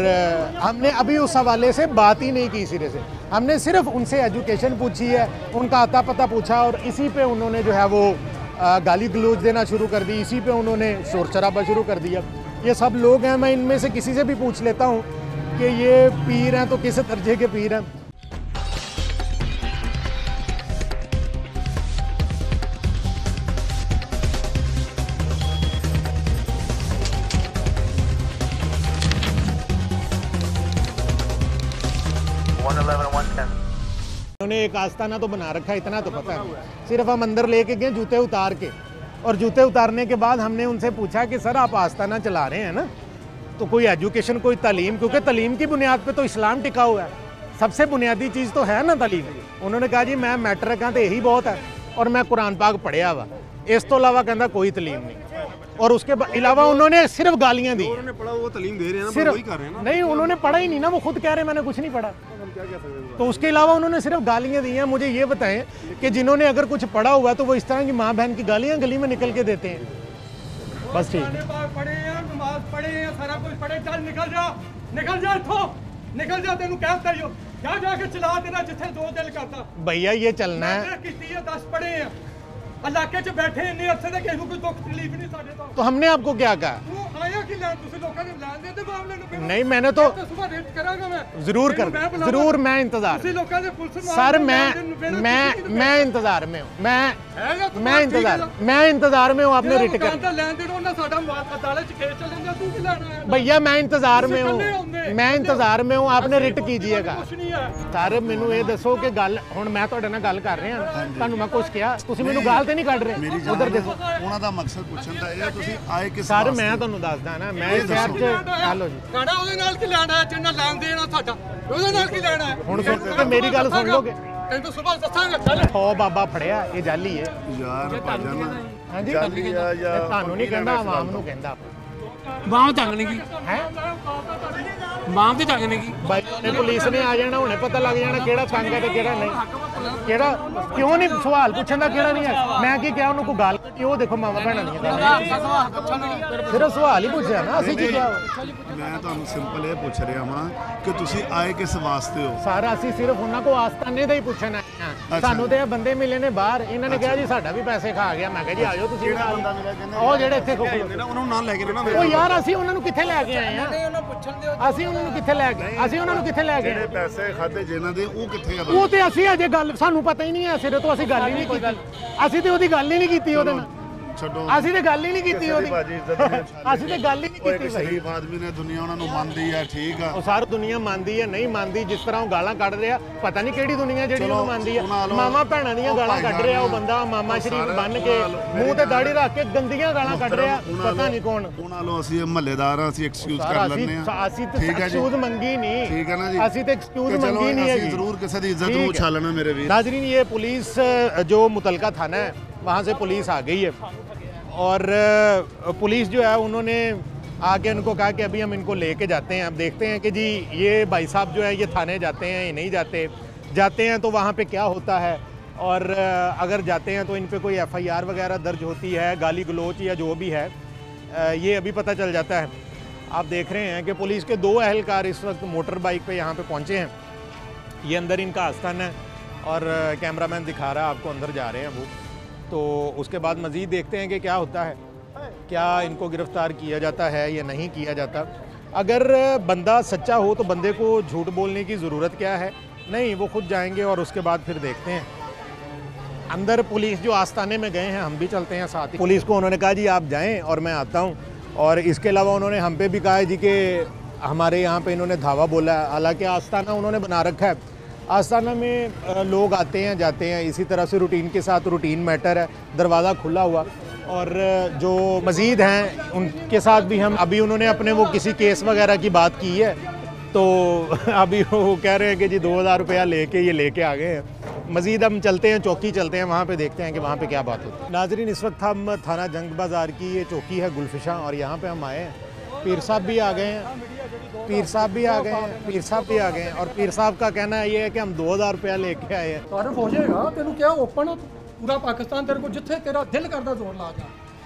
हमने अभी उस हवाले से बात ही नहीं की सिरे से। हमने सिर्फ उनसे एजुकेशन पूछी है, उनका आता पता पूछा और इसी पे उन्होंने जो है वो गाली गलौज देना शुरू कर दी, इसी पे उन्होंने शोर शराबा शुरू कर दिया। ये सब लोग हैं, मैं इनमें से किसी से भी पूछ लेता हूँ कि ये पीर हैं तो किस दर्जे के पीर हैं। उन्होंने एक आस्ताना तो बना रखा है, इतना तो पता है। सिर्फ हम अंदर लेके गए जूते उतार के और जूते उतारने के बाद हमने उनसे पूछा कि सर आप आस्ताना चला रहे हैं ना, तो कोई एजुकेशन कोई तालीम, क्योंकि तालीम की बुनियाद पे तो इस्लाम टिका हुआ है, सबसे बुनियादी चीज़ तो है ना तालीम। उन्होंने कहा जी मैं मैट्रिक हाँ तो यही बहुत है और मैं कुरान पाक पढ़िया हुआ, इस तो अलावा कहता कोई तालीम नहीं। और उसके अलावा उन्होंने सिर्फ गालियाँ दी। उन्होंने पढ़ा वो तालीम दे रहे हैं ना, सिर्फ वही कर रहे हैं ना। नहीं उन्होंने पढ़ा ही नहीं ना, वो खुद कह रहे हैं मैंने कुछ नहीं पढ़ा। तो उसके अलावा उन्होंने सिर्फ गालियाँ दी हैं। मुझे ये बताएं कि जिन्होंने अगर कुछ पढ़ा हुआ तो वो इस तरह की माँ बहन की गालियाँ गली में निकल के देते हैं। बस ठीक पढ़े हैं, नमाज पढ़े हैं, सारा कुछ पढ़े, चल निकल जा इथों, निकल जा, तेनू कहता ही हो, जा जाके चला तेरा जिथे दो दिल करता। भैया ये चलना है, किसी 10 पढ़े हैं, इलाके च बैठे इन्ने अरसे तक किसी को कोई दुख तकलीफ नहीं साडे तो हमने आपको क्या कहा? तू आया कि लैन तुसी लोकां ने लैन दे मामले नु नहीं मैंने तो सुबह रेट करांगा मैं जरूर मैं इंतजार तुसी लोकां ने पुलिस सर मैं इंतजार में हूँ, मैं इंतजार में हूँ। आपने रिट कर लैन दे उन्हें साडा अदालत च केस चल जांदा, तू की लैन आया? भैया मैं इंतजार में हूँ, आपने रिट कीजिएगा। सर मैनू ये दसो कि गल हुण मैं तुहाडे नाल गल कर रहा तुहानू मैं कुछ कहा, तुसीं मैनू गाल ते नहीं कढ रहे? उधर देखो ਉਹਨਾਂ ਦਾ ਮਕਸਦ ਪੁੱਛਣ ਦਾ ਇਹ ਤੁਸੀਂ ਆਏ ਕਿਸ सर मैं ਤੁਹਾਨੂੰ ਦੱਸਦਾ ਨਾ, मैं शहर च हेलो जी ਸਾਡਾ ਉਹਦੇ ਨਾਲ ਕੀ ਲੈਣਾ ਹੈ, ਜਿੰਨਾ ਲੈਣ ਦੇਣਾ ਸਾਡਾ ਉਹਦੇ ਨਾਲ ਕੀ ਲੈਣਾ ਹੈ? ਹੁਣ ਸੁਣ ਕੇ ਮੇਰੀ ਗੱਲ ਸੁਣ ਲੋਗੇ? ਤੈਨੂੰ ਸਵੇਰ ਦੱਸਾਂਗਾ ਚੱਲ। ਹੋ ਬਾਬਾ ਫੜਿਆ ਇਹ ਜਾਲੀ ਹੈ ਯਾਰ ਭਾਜਨ ਹਾਂਜੀ ਜਾਲੀ ਆ ਜਾਂ ਤੁਹਾਨੂੰ ਨਹੀਂ ਕਹਿੰਦਾ, ਆਵਾਮ ਨੂੰ ਕਹਿੰਦਾ। ਬਾਂਹ ਤੱਕ ਨਹੀਂ ਗਈ ਹੈ ਬਾਂਹ ਤੇ ਤੱਕ ਨਹੀਂ ਗਈ ਬਾਈ ਨੇ ਪੁਲਿਸ ਨੇ ਆ ਜਾਣਾ, ਹੁਣੇ ਪਤਾ ਲੱਗ ਜਾਣਾ ਕਿਹੜਾ ਤੰਗ ਹੈ ਤੇ ਕਿਹੜਾ ਨਹੀਂ। ਕਿਹੜਾ ਕਿਉਂ ਨਹੀਂ ਸਵਾਲ ਪੁੱਛਣ ਦਾ ਕਿਹੜਾ ਨਹੀਂ ਹੈ? ਮੈਂ ਕੀ ਕਿਹਾ ਉਹਨੂੰ ਕੋਈ ਗੱਲ ਕੀਤੀ? ਉਹ ਦੇਖੋ ਮਾਵਾ ਭੈਣਾਂ ਦੀਆਂ ਗੱਲਾਂ, ਸਿਰਫ ਸਵਾਲ ਹੀ ਪੁੱਛਿਆ ਨਾ, ਅਸੀਂ ਕੀ ਕਿਹਾ? ਮੈਂ ਤੁਹਾਨੂੰ ਸਿੰਪਲ ਇਹ ਪੁੱਛ ਰਿਹਾ ਹਾਂ ਕਿ ਤੁਸੀਂ ਆਏ ਕਿਸ ਵਾਸਤੇ ਹੋ? ਸਾਰਾ ਅਸੀਂ ਸਿਰਫ ਉਹਨਾਂ ਕੋ ਆਸਤਾਨੇ ਦਾ ਹੀ ਪੁੱਛਣ ਆਏ ਹਾਂ। ਸਾਨੂੰ ਤੇ ਇਹ ਬੰਦੇ ਮਿਲੇ ਨੇ ਬਾਹਰ, ਇਹਨਾਂ ਨੇ ਕਿਹਾ ਜੀ ਸਾਡਾ ਵੀ ਪੈਸੇ ਖਾ ਗਿਆ। ਮੈਂ ਕਿਹਾ ਜੀ ਆਜੋ ਤੁਸੀਂ। ਕਿਹੜਾ ਬੰਦਾ ਮਿਲਿਆ? ਕਹਿੰਦੇ ਉਹ ਜਿਹੜੇ ਇੱਥੇ ਖੋਖੋ ਉਹਨਾਂ ਨੂੰ ਨਾਲ ਲੈ ਕੇ ਨਾ ਉਹ ਯਾਰ ਅਸੀਂ ਉਹਨਾਂ ਨੂੰ ਕਿੱਥੇ ਲੈ ਕੇ ਆਏ ਆ? ਅਸੀਂ ਉਹਨਾਂ ਨੂੰ ਕਿੱਥੇ ਲੈ ਕੇ ਜਿਹੜੇ ਪੈਸੇ ਖਾਦੇ ਜਿਨ੍ਹਾਂ ਦੇ ਉਹ ਕਿੱਥੇ ਆ? ਉਹ ਤੇ ਅਸੀਂ ਅਜੇ ਗੱਲ ਸਾਨੂੰ ਪਤਾ ਹੀ ਨਹੀਂ ਹੈ, ਸਿਰੇ ਤੋਂ ਅਸੀਂ ਗੱਲ ਹੀ ਨਹੀਂ ਕੀਤੀ। ਅਸੀਂ ਤੇ ਉਹਦੀ ਗੱਲ ਹੀ ਨਹੀਂ ਕੀਤੀ ਉਹਦੇ ਨਾਲ, ਛੱਡੋ, ਅਸੀਂ ਤੇ ਗੱਲ ਹੀ ਨਹੀਂ ਕੀਤੀ ਉਹਦੀ, ਅਸੀਂ ਤੇ ਗੱਲ ਹੀ ਨਹੀਂ ਕੀਤੀ। ਸ਼ਰੀਫ ਆਦਮੀ ਨੇ, ਦੁਨੀਆ ਉਹਨਾਂ ਨੂੰ ਮੰਨਦੀ ਹੈ, ਠੀਕ ਆ। ਉਹ ਸਾਰੀ ਦੁਨੀਆ ਮੰਨਦੀ ਹੈ, ਨਹੀਂ ਮੰਨਦੀ, ਜਿਸ ਤਰ੍ਹਾਂ ਉਹ ਗਾਲਾਂ ਕੱਢ ਰਿਹਾ, ਪਤਾ ਨਹੀਂ ਕਿਹੜੀ ਦੁਨੀਆ ਜਿਹੜੀ ਉਹਨੂੰ ਮੰਨਦੀ ਹੈ। ਮਾਮਾ ਭੈਣਾਂ ਦੀਆਂ ਗਾਲਾਂ ਕੱਢ ਰਿਹਾ ਉਹ ਬੰਦਾ, ਮਾਮਾ ਸ਼ਰੀਫ ਬੰਨ ਕੇ ਮੂੰਹ ਤੇ ਦਾੜੀ ਰੱਖ ਕੇ ਗੰਦੀਆਂ ਗਾਲਾਂ ਕੱਢ ਰਿਹਾ, ਪਤਾ ਨਹੀਂ ਕੌਣ। ਉਹਨਾਂ ਨੂੰ ਅਸੀਂ ਮਹੱਲੇਦਾਰ ਆ, ਅਸੀਂ ਐਕਸਕਿਊਜ਼ ਕਰ ਲੈਂਦੇ ਆ। ਅਸੀਂ ਤੇ ਐਕਸਕਿਊਜ਼ ਮੰਗੀ ਨਹੀਂ, ਠੀਕ ਹੈ ਨਾ ਜੀ, ਅਸੀਂ ਤੇ ਐਕਸਕਿਊਜ਼ ਮੰਗੀ नहीं है। ਅਸੀਂ ਜ਼ਰੂਰ ਕਿਸੇ ਦੀ ਇੱਜ਼ਤ ਨੂੰ ਉਛਾਲਣਾ ਮੇਰੇ ਵੀਰ। नाज़रीन, ये पुलिस जो मुतलका थाना है वहाँ से पुलिस आ गई है और पुलिस जो है उन्होंने आके उनको कहा कि अभी हम इनको लेके जाते हैं। अब देखते हैं कि जी ये भाई साहब जो है ये थाने जाते हैं या नहीं जाते हैं तो वहाँ पे क्या होता है, और अगर जाते हैं तो इन पे कोई FIR वगैरह दर्ज होती है, गाली गलोच या जो भी है, ये अभी पता चल जाता है। आप देख रहे हैं कि पुलिस के 2 एहलकार इस वक्त मोटर बाइक पे यहाँ पे पहुँचे हैं। ये अंदर इनका आस्थान है और कैमरामैन दिखा रहा है आपको, अंदर जा रहे हैं वो। तो उसके बाद मज़ीद देखते हैं कि क्या होता है, क्या इनको गिरफ़्तार किया जाता है या नहीं किया जाता। अगर बंदा सच्चा हो तो बंदे को झूठ बोलने की ज़रूरत क्या है? नहीं, वो खुद जाएंगे और उसके बाद फिर देखते हैं। अंदर पुलिस जो आस्थाने में गए हैं, हम भी चलते हैं साथ ही। पुलिस को उन्होंने कहा जी आप जाएँ और मैं आता हूँ, और इसके अलावा उन्होंने हम पे भी कहा है जी कि हमारे यहाँ पे इन्होंने धावा बोला है। हालांकि आस्थाना उन्होंने बना रखा है, आस्थाना में लोग आते हैं जाते हैं, इसी तरह से रूटीन के साथ रूटीन मैटर है, दरवाज़ा खुला हुआ। और जो मज़ीद हैं उनके साथ भी हम अभी, उन्होंने अपने वो किसी केस वगैरह की बात की है, तो अभी वो कह रहे हैं कि जी 2000 रुपया लेके ये लेके आ गए हैं। मज़ीद हम चलते हैं, चौकी चलते हैं, वहाँ पे देखते हैं कि वहाँ पे क्या बात होती है। नाज़रीन, इस वक्त हम थाना जंग बाज़ार की ये चौकी है गुलफिशा, और यहाँ पे हम आए हैं। पीर साहब भी आ गए हैं, पीर साहब भी आ गए हैं, और पीर साहब का कहना ये है कि हम 2000 रुपया लेके आए हैं। तारफ हो जाएगा, तेनू क्या ओपन पूरा पाकिस्तान तेरे को जिथे तेरा दिल करता जोर ला जा।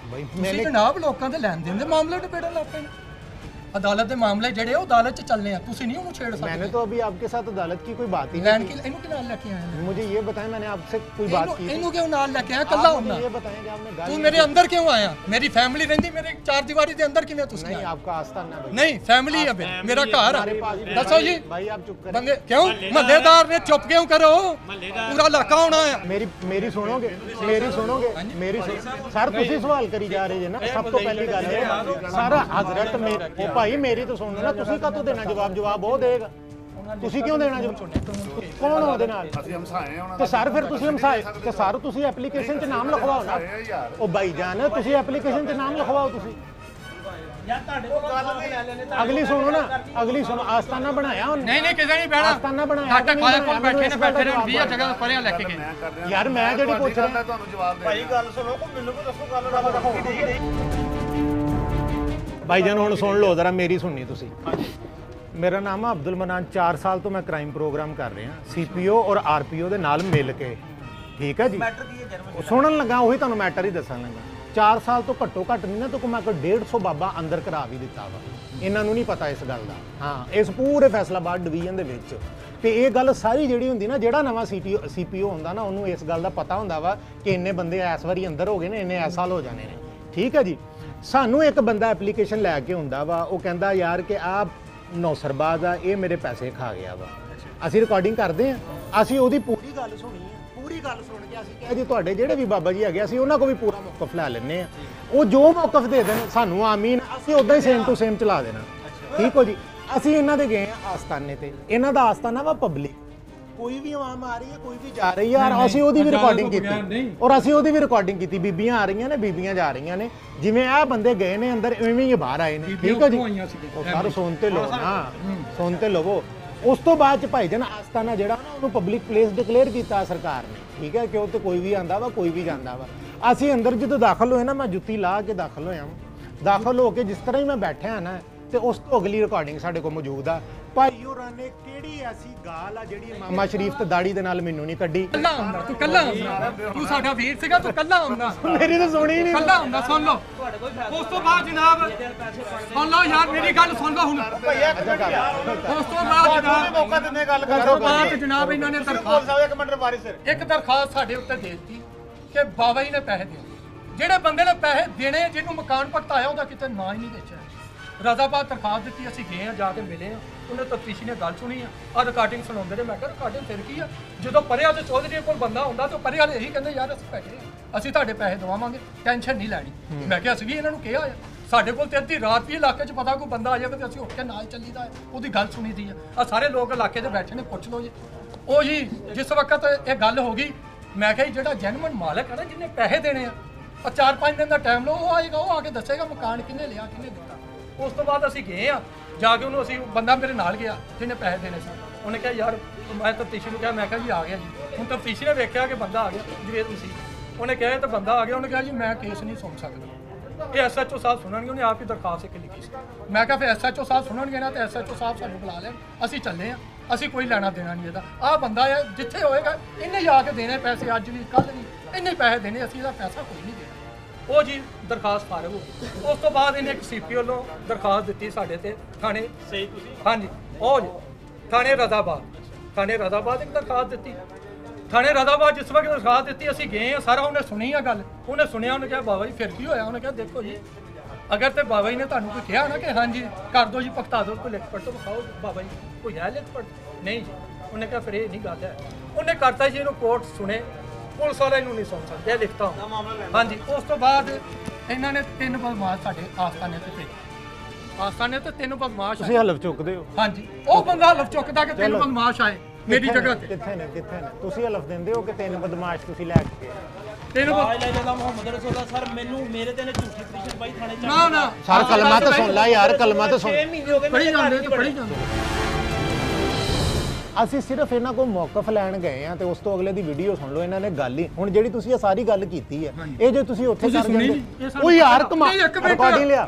मैंने जनाब लोगों के लैन देन दे मामले निबेड़न लग पे अदालत के मामले जेडे अदालत च चलने हैं, तुसी नहीं उन्हें छेड़ सकते। मैंने तो अभी आपके साथ अदालत की कोई बात ही लैन नहीं की इनु के नाल लेके आए हैं। मुझे ये बताएं, मैंने आपसे कोई बात की? इनु क्यों नाल लेके आया कल्ला होना? ये बताएं कि आपने गाली तू मेरे अंदर क्यों आया? मेरी फैमिली रहंदी मेरे चार दीवारी दे अंदर किवें तुसी नहीं, आपका आस्थाना है। नहीं फैमिली है मेरा घर। दसो जी भाई आप चुप करें। बंदे क्यों महल्लेदार ने चुप क्यों करो? पूरा इलाका होना है। मेरी सुनोगे सर, तुसी सवाल करी जा रहे हैं ना। सब तो पहली गल है सारा हजरत मेरे भाई मेरी तो सुन ना, तुसी का तो देना जवाब वो देगा, ਤੁਸੀਂ ਕਿਉਂ ਦੇਣਾ ਜਵਾਬ? ਕੌਣ ਹੋ ਉਹਦੇ ਨਾਲ? ਅਸੀਂ ਹਮਸਾਏ ਉਹਨਾਂ ਤੇ ਸਰ ਫਿਰ ਤੁਸੀਂ ਹਮਸਾਏ ਤੇ ਸਰ ਤੁਸੀਂ ਐਪਲੀਕੇਸ਼ਨ 'ਚ ਨਾਮ ਲਿਖਵਾਓ ਨਾ। ਉਹ ਬਾਈ ਜਾਨ, ਤੁਸੀਂ ਐਪਲੀਕੇਸ਼ਨ 'ਚ ਨਾਮ ਲਿਖਵਾਓ ਤੁਸੀਂ। ਯਾਰ ਤੁਹਾਡੇ ਕੋਲ ਗੱਲ ਨਹੀਂ ਲੈ ਲੈਣੇ। ਅਗਲੀ ਸੁਣੋ ਨਾ, ਅਗਲੀ ਸੁਣੋ। ਆਸਤਾਨਾ ਬਣਾਇਆ ਉਹਨੇ। ਨਹੀਂ ਕਿਸੇ ਨਹੀਂ ਬਹਿਣਾ। ਆਸਤਾਨਾ ਬਣਾਇਆ। ਸਾਡਾ ਖਾਇਆ ਕੋਲ ਬੈਠੇ ਨੇ 20 ਜਗ੍ਹਾ ਪਰਿਆਂ ਲੈ ਕੇ ਗਏ। ਯਾਰ ਮੈਂ ਜਿਹੜੀ ਪੁੱਛ ਰਿਹਾ ਤੁਹਾਨੂੰ ਜਵਾਬ ਦੇ। ਭਾਈ ਗੱਲ ਸੁਣੋ, ਕੋ ਮੈਨੂੰ ਕੋ ਦੱਸੋ ਗੱਲ ਦਾ। ਭਾਈ ਜਾਨ ਹੁਣ ਸੁਣ ਲਓ ਜ਼ਰਾ, ਮੇਰੀ ਸੁਣਨੀ ਤੁਸੀਂ। मेरा नाम है अब्दुल मनान। 4 साल तो मैं क्राइम प्रोग्राम कर रहा, CPO और RPO ਦੇ ਨਾਲ ਮਿਲ ਕੇ, ਠੀਕ ਹੈ ਜੀ। ਸੁਣਨ ਲੱਗਾ ਉਹੀ ਤੁਹਾਨੂੰ ਮੈਟਰ ਹੀ ਦੱਸਣ ਲੱਗਾ। 4 ਸਾਲ ਤੋਂ ਘੱਟੋ ਘੱਟ ਨਹੀਂ ਨਾ, ਤਾਂ ਮੈਂ ਕੋਈ 150 ਬਾਬਾ ਅੰਦਰ ਕਰਾ ਵੀ ਦਿੱਤਾ ਵਾ। ਇਹਨਾਂ ਨੂੰ ਨਹੀਂ ਪਤਾ ਇਸ ਗੱਲ ਦਾ। ਹਾਂ, ਇਸ ਪੂਰੇ ਫੈਸਲਾਬਾਦ ਡਿਵੀਜ਼ਨ ਦੇ ਵਿੱਚ ਤੇ ਇਹ ਗੱਲ ਸਾਰੀ ਜਿਹੜੀ ਹੁੰਦੀ ਨਾ, ਜਿਹੜਾ ਨਵਾਂ CPO ਹੁੰਦਾ ਨਾ, ਉਹਨੂੰ ਇਸ ਗੱਲ ਦਾ ਪਤਾ ਹੁੰਦਾ ਵਾ ਕਿ ਇੰਨੇ ਬੰਦੇ ਇਸ ਵਾਰੀ ਅੰਦਰ ਹੋ ਗਏ ਨੇ, ਇੰਨੇ ਇਸ ਸਾਲ ਹੋ ਜਾਣੇ ਨੇ, ਠੀਕ ਹੈ ਜੀ। ਸਾਨੂੰ ਇੱਕ ਬੰਦਾ ਐਪਲੀਕੇਸ਼ਨ ਲੈ ਕੇ ਹੁੰਦਾ ਵਾ, ਉਹ ਕਹਿੰਦਾ ਯਾਰ ਕਿ ਆ ਨੌਸਰਬਾਜ਼ ਆ, ਇਹ ਮੇਰੇ ਪੈਸੇ ਖਾ ਗਿਆ ਵਾ। ਅਸੀਂ ਰਿਕਾਰਡਿੰਗ ਕਰਦੇ ਹਾਂ, ਅਸੀਂ ਉਹਦੀ ਪੂਰੀ ਗੱਲ ਸੁਣੀ ਹੈ। ਪੂਰੀ ਗੱਲ ਸੁਣ ਕੇ ਅਸੀਂ ਕਿਹਾ ਜੀ ਤੁਹਾਡੇ ਜਿਹੜੇ ਵੀ ਬਾਬਾ ਜੀ ਹੈਗੇ, ਅਸੀਂ ਉਹਨਾਂ ਕੋਲ ਵੀ ਪੂਰਾ ਮੌਕਫ ਲੈ ਲੈਂਦੇ ਹਾਂ। ਉਹ ਜੋ ਮੌਕਫ ਦੇ ਦੇਣ ਸਾਨੂੰ ਆਮੀਨ, ਅਸੀਂ ਉੱਦਾਂ ਹੀ ਸੇਮ ਟੂ ਸੇਮ ਚਲਾ ਦੇਣਾ, ਠੀਕ ਹੋ ਜੀ। ਅਸੀਂ ਇਹਨਾਂ ਦੇ ਗਏ ਹਾਂ ਆਸਤਾਨੇ ਤੇ। ਇਹਨਾਂ ਦਾ ਆਸਤਾਨਾ ਵਾ ਪਬਲਿਕ, ਕੋਈ ਵੀ ਆਵਾਮ ਆ ਰਹੀ ਹੈ, ਕੋਈ ਵੀ ਜਾ ਰਹੀ ਹੈ, ਅਸੀਂ ਉਹਦੀ ਵੀ ਰਿਕਾਰਡਿੰਗ ਕੀਤੀ, ਔਰ ਅਸੀਂ ਉਹਦੀ ਵੀ ਰਿਕਾਰਡਿੰਗ ਕੀਤੀ। ਬੀਬੀਆਂ ਆ ਰਹੀਆਂ ਨੇ, ਬੀਬੀਆਂ ਜਾ ਰਹੀਆਂ ਨੇ, ਜਿਵੇਂ ਆਹ ਬੰਦੇ ਗਏ ਨੇ ਅੰਦਰ, ਇਵੇਂ ਹੀ ਬਾਹਰ ਆਏ ਨੇ, ਠੀਕ ਹੈ ਜੀ। ਉਹ ਸਾਰੇ ਸੁਣ ਤੇ ਲਓ ਨਾ, ਸੁਣ ਤੇ ਲਵੋ। ਉਸ ਤੋਂ ਬਾਅਦ ਚ ਭਾਈ ਜਾਨ ਆਸਤਾਨਾ ਜਿਹੜਾ ਨਾ, ਉਹਨੂੰ ਪਬਲਿਕ ਪਲੇਸ ਡਿਕਲੇਅਰ ਕੀਤਾ ਸਰਕਾਰ ਨੇ, ਠੀਕ ਹੈ, ਕਿ ਉਹ ਤੇ ਕੋਈ ਵੀ ਆਂਦਾ ਵਾ, ਕੋਈ ਵੀ ਜਾਂਦਾ ਵਾ। ਅਸੀਂ ਅੰਦਰ ਜਦੋਂ ਦਾਖਲ ਹੋਏ ਨਾ, ਮੈਂ ਜੁੱਤੀ ਲਾ ਕੇ ਦਾਖਲ ਹੋਇਆ। ਦਾਖਲ ਹੋ ਕੇ ਜਿਸ ਤਰ੍ਹਾਂ ਹੀ ਮੈਂ ਬੈਠਿਆ ਨਾ ਤੇ ਉਸ ਤੋਂ ਅਗਲੀ ਰਿਕਾਰਡਿੰਗ ਸਾਡੇ ਕੋਲ ਮੌਜੂਦ ਆ। ਭਾਈ ਹੋਰਾਂ ਨੇ ਕਿਹੜੀ ਐਸੀ ਗਾਲ ਆ ਜਿਹੜੀ ਇਮਾਮਾ ਸ਼ਰੀਫ ਤੇ ਦਾੜੀ ਦੇ ਨਾਲ ਮੈਨੂੰ ਨਹੀਂ ਕੱਢੀ। ਕੱਲਾ ਹੁੰਦਾ ਤੂੰ, ਕੱਲਾ ਹੁੰਦਾ ਤੂੰ, ਸਾਡਾ ਵੀਰ ਸੀਗਾ ਤੂੰ, ਕੱਲਾ ਹੁੰਦਾ। ਮੇਰੀ ਤਾਂ ਸੁਣੀ ਨਹੀਂ, ਕੱਲਾ ਹੁੰਦਾ। ਸੁਣ ਲਓ ਉਸ ਤੋਂ ਬਾਅਦ ਜਨਾਬ, ਸੁਣ ਲਓ ਯਾਰ ਮੇਰੀ ਗੱਲ ਸੁਣ ਲਓ ਹੁਣ। ਉਸ ਤੋਂ ਬਾਅਦ ਜਨਾਬ ਮੌਕਾ ਦਿੰਦੇ ਗੱਲ ਉਸ ਤੋਂ ਬਾਅਦ ਜਨਾਬ ਇਹਨਾਂ ਨੇ ਇੱਕ ਮਿੰਟ ਵਾਰਿਸ ਇੱਕ ਦਰਖਾਸਤ ਸਾਡੇ ਉੱਤੇ ਦੇ ਦਿੱਤੀ ਕਿ ਬਾਬਾ ਜੀ ਨੇ ਪੈਸੇ ਦੇ, ਜਿਹੜੇ ਬੰਦੇ ਨੇ ਪੈਸੇ ਦੇਣੇ, ਜਿਹਨੂੰ ਮਕਾਨ ਭਗਤਾਇਆ ਉਹਦਾ ਕਿਤੇ ਨਾਂ ਹੀ ਨਹੀਂ ਦੇਖਿਆ। ਰਜ਼ਾਬਾਦ ਦਰਖਾਸਤ ਦਿੱਤੀ, ਅਸੀਂ ਗਏ ਆ, ਜਾ ਕੇ ਮਿਲੇ ਆ, ਉਹਨੇ ਤਫਤੀਸ਼ੀ ਨੇ ਗੱਲ ਸੁਣੀ ਆ ਰਿਕਾਰਡਿੰਗ ਸੁਣਾਉਂਦੇ ਨੇ। ਮੈਂ ਕਿਹਾ ਰਿਕਾਰਡਿੰਗ ਫਿਰ ਕੀ ਆ, ਜਦੋਂ ਪਰਿਆ ਤੇ ਚੌਧਰੀ ਕੋਲ ਬੰਦਾ ਹੁੰਦਾ ਤਾਂ ਪਰਿਆ ਇਹੀ ਕਹਿੰਦੇ ਯਾਰ ਅਸੀਂ ਪੈਸੇ, ਅਸੀਂ ਤੁਹਾਡੇ ਪੈਸੇ ਦਵਾਵਾਂਗੇ, ਟੈਨਸ਼ਨ ਨਹੀਂ ਲੈਣੀ। ਮੈਂ ਕਿਹਾ ਅਸੀਂ ਵੀ ਇਹਨਾਂ ਨੂੰ ਕਿਹਾ ਆ, ਸਾਡੇ ਕੋਲ ਤੇ ਅੱਧੀ ਰਾਤ ਵੀ ਇਲਾਕੇ 'ਚ ਪਤਾ ਕੋਈ ਬੰਦਾ ਆ ਜਾਵੇ ਤੇ ਅਸੀਂ ਉੱਠ ਕੇ ਨਾਲ ਚੱਲੀਦਾ ਹੈ, ਉਹਦੀ ਗੱਲ ਸੁਣੀ ਦੀ ਆ। ਸਾਰੇ ਲੋਕ ਇਲਾਕੇ 'ਚ ਬੈਠੇ ਨੇ, ਪੁੱਛ ਲਓ ਜੀ। ਉਹ ਜੀ ਜਿਸ ਵਕਤ ਇਹ ਗੱਲ ਹੋ ਗਈ, ਮੈਂ ਕਿਹਾ ਜਿਹੜਾ ਜੈਨੂਇਨ ਮਾਲਕ ਹੈ ਨਾ, ਜਿਹਨੇ ਪੈਸੇ ਦੇਣੇ ਆ, 4-5 ਦਿਨ ਦਾ ਟਾਈਮ ਲਓ, ਉਹ ਆਏਗਾ, ਉਹ ਆ ਕੇ ਦੱਸੇਗਾ ਮਕਾਨ ਕਿਹਨੇ ਲਿਆ ਕਿਹਨੇ ਦਿੱਤਾ। ਉਸ ਤੋਂ ਬਾਅਦ ਅਸੀਂ ਗਏ ਆ, ਜਾ ਕੇ ਉਹਨੂੰ ਅਸੀਂ, ਬੰਦਾ ਮੇਰੇ ਨਾਲ ਗਿਆ ਜਿਹਨੇ ਪੈਸੇ ਦੇਣੇ ਸੀ, ਉਹਨੇ ਕਿਹਾ ਯਾਰ, ਮੈਂ ਤਫਤੀਸ਼ੀ ਨੂੰ ਕਿਹਾ, ਮੈਂ ਕਿਹਾ ਜੀ ਆ ਗਿਆ ਜੀ। ਹੁਣ ਤਫਤੀਸ਼ੀ ਨੇ ਵੇਖਿਆ ਕਿ ਬੰਦਾ ਆ ਗਿਆ, ਜਵੇਦ ਮਸੀਹ, ਉਹਨੇ ਕਿਹਾ ਤਾਂ ਬੰਦਾ ਆ ਗਿਆ। ਉਹਨੇ ਕਿਹਾ ਜੀ ਮੈਂ ਕੇਸ ਨਹੀਂ ਸੁਣ ਸਕਦਾ, ਇਹ SHO ਸਾਹਿਬ ਸੁਣਨਗੇ। ਉਹਨੇ ਆਪ ਹੀ ਦਰਖਾਸਤ ਇੱਕ ਲਿਖੀ ਸੀ। ਮੈਂ ਕਿਹਾ ਫਿਰ SHO ਸਾਹਿਬ ਸੁਣਨਗੇ ਨਾ, ਤੇ SHO ਸਾਹਿਬ ਸਾਨੂੰ ਬੁਲਾ ਲੈਣ, ਅਸੀਂ ਚੱਲੇ ਆ, ਅਸੀਂ ਕੋਈ ਲੈਣਾ ਦੇਣਾ ਨਹੀਂ ਇਹਦਾ। ਆਹ ਬੰਦਾ ਆ, ਜਿੱਥੇ ਹੋਏਗਾ ਇਹਨੇ ਜਾ ਕੇ ਦੇਣੇ ਪੈਸੇ, ਅੱਜ ਵੀ ਕੱਲ ਵੀ ਇਹਨੇ ਪੈਸੇ ਦੇਣੇ, ਅਸੀਂ ਇਹਦਾ ਪੈਸਾ ਕੋਈ ਨਹੀਂ ਦੇਣਾ। ਉਹ ਜੀ ਦਰਖਾਸਤ ਫਾਰਗ ਹੋ ਗਈ। ਉਸ ਤੋਂ ਬਾਅਦ ਇਹਨੇ ਇੱਕ CP ਵੱਲੋਂ ਦਰਖਾਸਤ ਦਿੱਤੀ ਸਾਡੇ ਤੇ ਥਾਣੇ, ਸਹੀ ਤੁਸੀਂ, ਹਾਂਜੀ ਉਹ ਜੀ ਥਾਣੇ ਰਜ਼ਾਬਾਦ ਇੱਕ ਦਰਖਾਸਤ ਦਿੱਤੀ। ਥਾਣੇ ਰਜ਼ਾਬਾਦ ਜਿਸ ਵਕਤ ਦਰਖਾਸਤ ਦਿੱਤੀ, ਅਸੀਂ ਗਏ ਆ, ਸਾਰਾ ਉਹਨੇ ਸੁਣੀ ਆ ਗੱਲ, ਉਹਨੇ ਸੁਣਿਆ, ਉਹਨੇ ਕਿਹਾ ਬਾਬਾ ਜੀ ਫਿਰ ਕੀ ਹੋਇਆ। ਉਹਨੇ ਕਿਹਾ ਦੇਖੋ ਜੀ, ਅਗਰ ਤੇ ਬਾਬਾ ਜੀ ਨੇ ਤੁਹਾਨੂੰ ਕੋਈ ਕਿਹਾ ਨਾ ਕਿ ਹਾਂਜੀ ਕਰ ਦਿਓ ਜੀ, ਭਗਤਾ ਦਿਓ, ਕੋਈ ਲਿਖ ਪੜ੍ਹ ਤੋਂ ਵਿਖਾਓ ਬਾਬਾ ਜੀ, ਕੋਈ ਹੈ ਲਿਖ ਪੜ੍ਹ, ਨਹੀਂ ਜੀ। ਉਹਨੇ ਕਿਹਾ ਫਿਰ ਇਹ ਨਹੀਂ ਗੱਲ ਹੈ। ਉਹਨੇ ਕਰਤਾ ਜੀ, ਇਹਨੂੰ ਕੋਰਟ ਸੁਣੇ, ਪੁਲਿਸ ਵਾਲੇ ਨੂੰ ਨਹੀਂ ਸੁਣ ਸਕਦੇ, ਇਹ ਲਿਖਤਾ ਹਾਂਜੀ। ਉਸ ਤੋਂ ਬਾਅਦ ਇਹਨਾਂ ਨੇ 3 ਬਦਮਾਸ਼ ਸਾਡੇ ਆਸਤਾਨੇ ਤੇ ਭੇਜੇ, ਆਸਤਾਨੇ ਤੇ 3 ਬਦਮਾਸ਼। ਤੁਸੀਂ ਹਲਫ ਚੁੱਕਦੇ ਹੋ? ਹਾਂਜੀ, ਉਹ ਬੰਦਾ ਹਲਫ ਚੁੱਕਦਾ ਕਿ 3 ਬਦਮਾਸ਼ ਆਏ ਮੇਰੀ ਜਗ੍ਹਾ ਤੇ। ਕਿੱਥੇ ਨੇ ਤੁਸੀਂ ਹਲਫ ਦਿੰਦੇ ਹੋ ਕਿ 3 ਬਦਮਾਸ਼ ਤੁਸੀਂ ਲੈ ਕੇ ਮੁਹੰਮਦ ਰਸੂਲullah ਸਰ, ਮੈਨੂੰ ਮੇਰੇ ਤੇ ਨੇ ਝੂਠੀ ਪਟੀਸ਼ਨ ਪਾਈ ਥਾਣੇ ਚ। ਨਾ ਸਰ ਕਲਮਾ ਤਾਂ ਸੁਣ ਲੈ ਯਾਰ, ਕਲਮਾ ਤਾਂ ਸੁਣ। 6 ਮਹੀਨੇ ਹੋ ਗਏ ਪੜੀ ਜਾਂਦੇ ਤੇ ਪੜੀ ਜਾਂਦੇ। ਅਸੀਂ ਸਿਰਫ ਇਹਨਾਂ ਕੋਲ ਮੌਕਫ ਲੈਣ ਗਏ ਆ ਤੇ ਉਸ ਤੋਂ ਅਗਲੇ ਦੀ ਵੀਡੀਓ ਸੁਣ ਲਓ। ਇਹਨਾਂ ਨੇ ਗੱਲ ਹੀ, ਹੁਣ ਜਿਹੜੀ ਤੁਸੀਂ ਇਹ ਸਾਰੀ ਗੱਲ ਕੀਤੀ ਹੈ, ਇਹ ਜੇ ਤੁਸੀਂ ਉੱਥੇ ਕਰ ਜਾਂਦੇ, ਉਹ ਯਾਰ ਕਮਾਲ ਰਿਕਾਰਡਿੰਗ ਲਿਆ।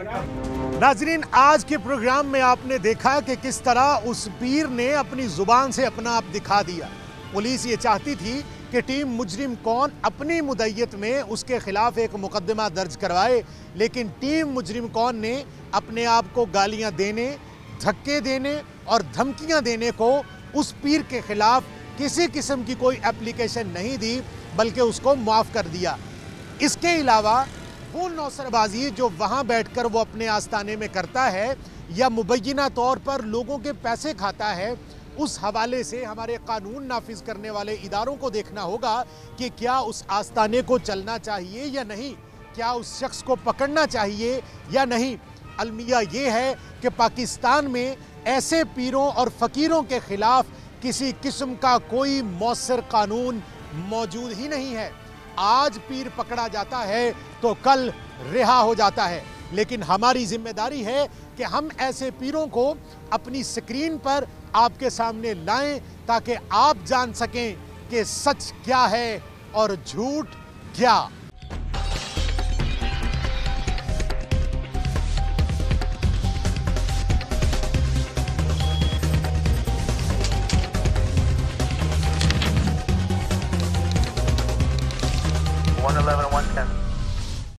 नाजरीन, आज के प्रोग्राम में आपने देखा कि किस तरह उस पीर ने अपनी जुबान से अपना आप दिखा दिया। पुलिस ये चाहती थी कि टीम मुजरिम कौन अपनी मुद्दत में उसके खिलाफ एक मुकदमा दर्ज करवाए, लेकिन टीम मुजरिम कौन ने अपने आप को गालियां देने, धक्के देने और धमकियां देने को उस पीर के खिलाफ किसी किस्म की कोई एप्लीकेशन नहीं दी, बल्कि उसको माफ़ कर दिया। इसके अलावा वो नौसरबाजी जो वहाँ बैठकर वो अपने आस्थाने में करता है या मुबैना तौर पर लोगों के पैसे खाता है, उस हवाले से हमारे कानून नाफिज करने वाले इदारों को देखना होगा कि क्या उस आस्थाने को चलना चाहिए या नहीं, क्या उस शख्स को पकड़ना चाहिए या नहीं। अलमिया ये है कि पाकिस्तान में ऐसे पीरों और फ़कीरों के ख़िलाफ़ किसी किस्म का कोई मौसर कानून मौजूद ही नहीं है। आज पीर पकड़ा जाता है तो कल रिहा हो जाता है, लेकिन हमारी जिम्मेदारी है कि हम ऐसे पीरों को अपनी स्क्रीन पर आपके सामने लाएं ताकि आप जान सकें कि सच क्या है और झूठ क्या।